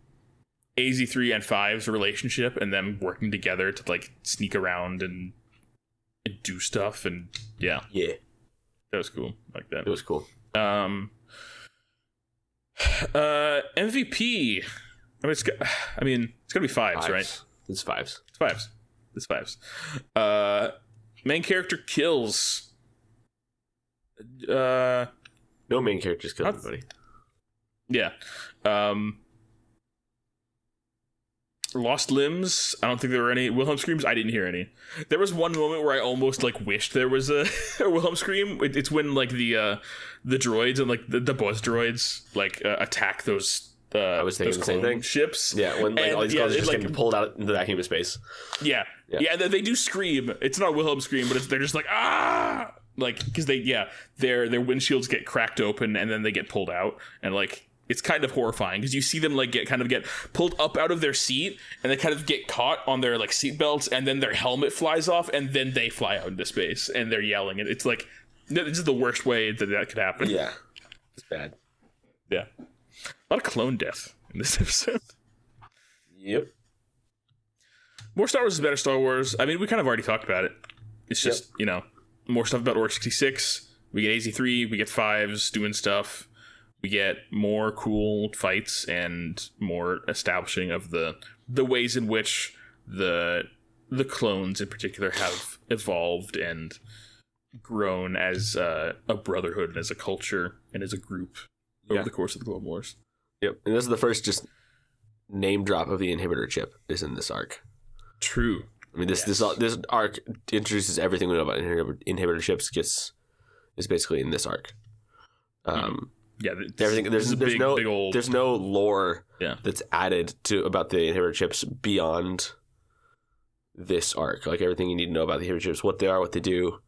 [SPEAKER 2] AZ3 and Five's relationship and them working together to like sneak around and do stuff, and yeah, that was cool. Like that.
[SPEAKER 1] It was cool.
[SPEAKER 2] MVP. It's gonna be Fives, right?
[SPEAKER 1] It's Fives.
[SPEAKER 2] It's Fives. Main character kills.
[SPEAKER 1] No main characters kill anybody.
[SPEAKER 2] Yeah. Lost limbs. I don't think there were any Wilhelm screams. I didn't hear any. There was one moment where I almost like wished there was a Wilhelm scream. It's when like the droids and like the buzz droids like attack those.
[SPEAKER 1] I was thinking the same thing.
[SPEAKER 2] Ships.
[SPEAKER 1] Yeah, when like all these guys are just getting pulled out into the vacuum of space.
[SPEAKER 2] Yeah. They do scream. It's not a Wilhelm scream, but they're just like like because their windshields get cracked open and then they get pulled out and like it's kind of horrifying because you see them like get pulled up out of their seat and they kind of get caught on their like seat belts, and then their helmet flies off and then they fly out into space and they're yelling, and it's like this is the worst way that could happen.
[SPEAKER 1] Yeah, it's bad.
[SPEAKER 2] Yeah, a lot of clone death in this episode.
[SPEAKER 1] Yep.
[SPEAKER 2] More Star Wars is better Star Wars. I mean, we kind of already talked about it. It's just, more stuff about Order 66. We get AZ3, we get Fives doing stuff. We get more cool fights and more establishing of the ways in which the clones in particular have evolved and grown as a brotherhood and as a culture and as a group over the course of the Clone Wars.
[SPEAKER 1] Yep. And this is the first just name drop of the inhibitor chip is in this arc.
[SPEAKER 2] True.
[SPEAKER 1] I mean, this arc introduces everything we know about inhibitor chips. Is basically in this arc.
[SPEAKER 2] Yeah,
[SPEAKER 1] everything. There's no lore that's added to about the inhibitor chips beyond this arc. Like everything you need to know about the inhibitor chips, what they are, what they do.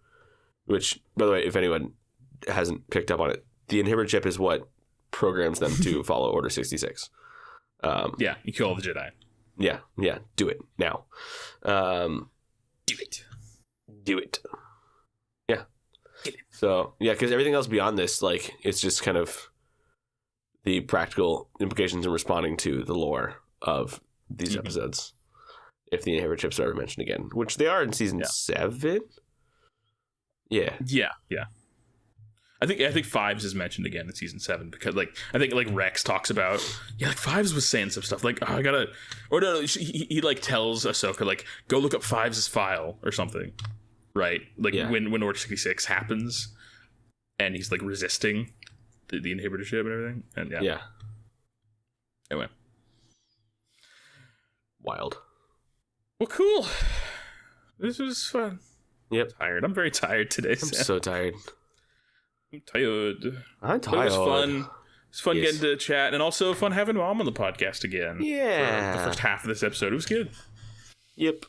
[SPEAKER 1] Which, by the way, if anyone hasn't picked up on it, the inhibitor chip is what programs them to follow Order 66.
[SPEAKER 2] You kill all the Jedi.
[SPEAKER 1] Yeah, do it now.
[SPEAKER 2] Do it.
[SPEAKER 1] Yeah.
[SPEAKER 2] Get it.
[SPEAKER 1] So, because everything else beyond this, like, it's just kind of the practical implications in responding to the lore of these episodes. If the inhibitor chips are ever mentioned again, which they are in season 7. Yeah. I think Fives is mentioned again in season 7 because I think Rex talks about Fives was saying some stuff like, oh, I gotta, or no, he like tells Ahsoka like go look up Fives' file or something, right? When Order 66 happens, and he's like resisting the inhibitor ship and everything, and anyway, wild.
[SPEAKER 2] Well, cool. This was fun.
[SPEAKER 1] Yep.
[SPEAKER 2] I'm very tired today.
[SPEAKER 1] I'm so tired.
[SPEAKER 2] I'm tired.
[SPEAKER 1] I'm tired.
[SPEAKER 2] But it was fun. It's fun getting to chat, and also fun having Mom on the podcast again.
[SPEAKER 1] Yeah.
[SPEAKER 2] For the first half of this episode. It was good.
[SPEAKER 1] Yep.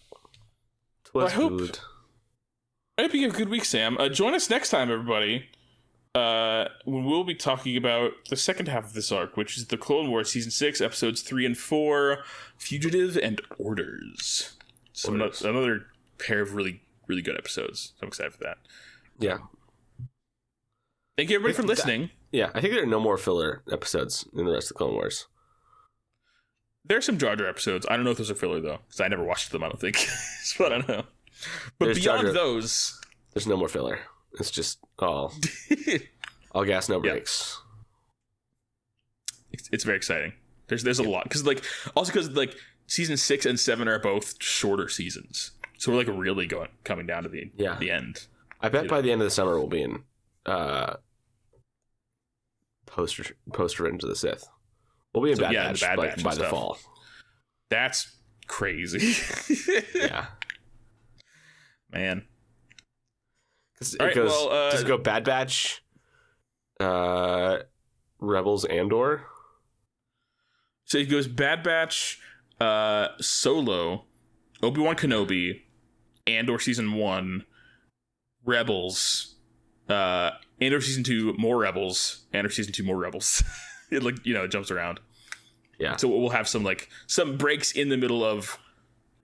[SPEAKER 1] It was good.
[SPEAKER 2] I hope you have a good week, Sam. Join us next time, everybody, when we'll be talking about the second half of this arc, which is the Clone Wars Season 6, Episodes 3 and 4, Fugitive and Orders. So another pair of really, really good episodes. So I'm excited for that.
[SPEAKER 1] Yeah.
[SPEAKER 2] Thank you, everybody, for listening.
[SPEAKER 1] I think there are no more filler episodes in the rest of the Clone Wars.
[SPEAKER 2] There are some Jar Jar episodes. I don't know if those are filler, though, because I never watched them, I don't think. So I don't know. But there's beyond those...
[SPEAKER 1] There's no more filler. It's just all gas, no brakes.
[SPEAKER 2] It's very exciting. There's a lot. Because Season 6 and 7 are both shorter seasons. So we're really coming down to the end.
[SPEAKER 1] I bet by the end of the summer we'll be in post Revenge of the Sith. We'll be in Bad Batch by the fall.
[SPEAKER 2] That's crazy.
[SPEAKER 1] Yeah,
[SPEAKER 2] man.
[SPEAKER 1] Does it go Bad Batch, Rebels, Andor?
[SPEAKER 2] So it goes Bad Batch, Solo, Obi-Wan Kenobi, Andor Season 1, Rebels, Andor Season 2, more Rebels, Andor Season 2, more Rebels. It jumps around.
[SPEAKER 1] Yeah.
[SPEAKER 2] So we'll have some breaks in the middle of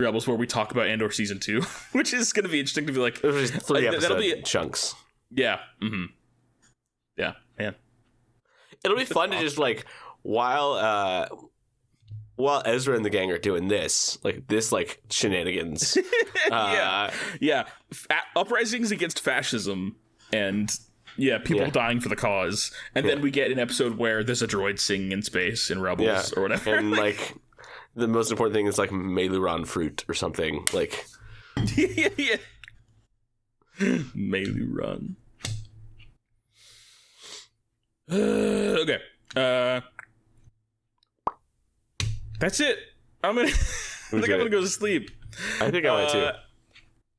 [SPEAKER 2] Rebels where we talk about Andor Season 2, which is going to be interesting to be like...
[SPEAKER 1] There's 3 episode chunks.
[SPEAKER 2] Yeah. Mm-hmm. Yeah, man.
[SPEAKER 1] It'll be fun to just while Ezra and the gang are doing this shenanigans.
[SPEAKER 2] Uprisings against fascism and people dying for the cause, and then we get an episode where there's a droid singing in space in Rebels or whatever,
[SPEAKER 1] and the most important thing is Meiluran fruit or something
[SPEAKER 2] Meiluran. Okay. That's it. I'm gonna go to sleep.
[SPEAKER 1] I think I might too.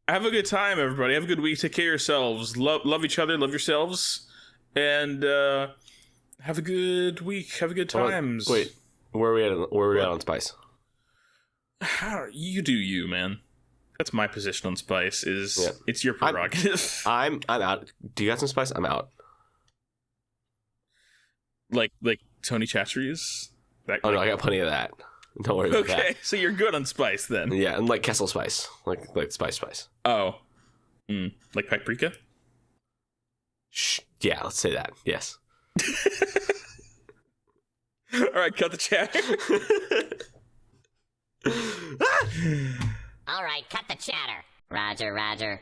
[SPEAKER 2] Have a good time, everybody. Have a good week. Take care of yourselves. Love each other. Love yourselves. And have a good week. Have a good times.
[SPEAKER 1] Wait, where are we at? Where are we at on Spice?
[SPEAKER 2] You do you, man. That's my position on Spice. It's your prerogative.
[SPEAKER 1] I'm out. Do you got some Spice? I'm out.
[SPEAKER 2] Tony Chachere's?
[SPEAKER 1] Oh, no, I got plenty of that. Don't worry about that.
[SPEAKER 2] Okay, so you're good on spice then.
[SPEAKER 1] Yeah, and like Kessel spice. Like spice.
[SPEAKER 2] Oh. Like paprika?
[SPEAKER 1] Shh. Yeah, let's say that. Yes.
[SPEAKER 2] All right, cut the chatter.
[SPEAKER 4] All right, cut the chatter. Roger, Roger.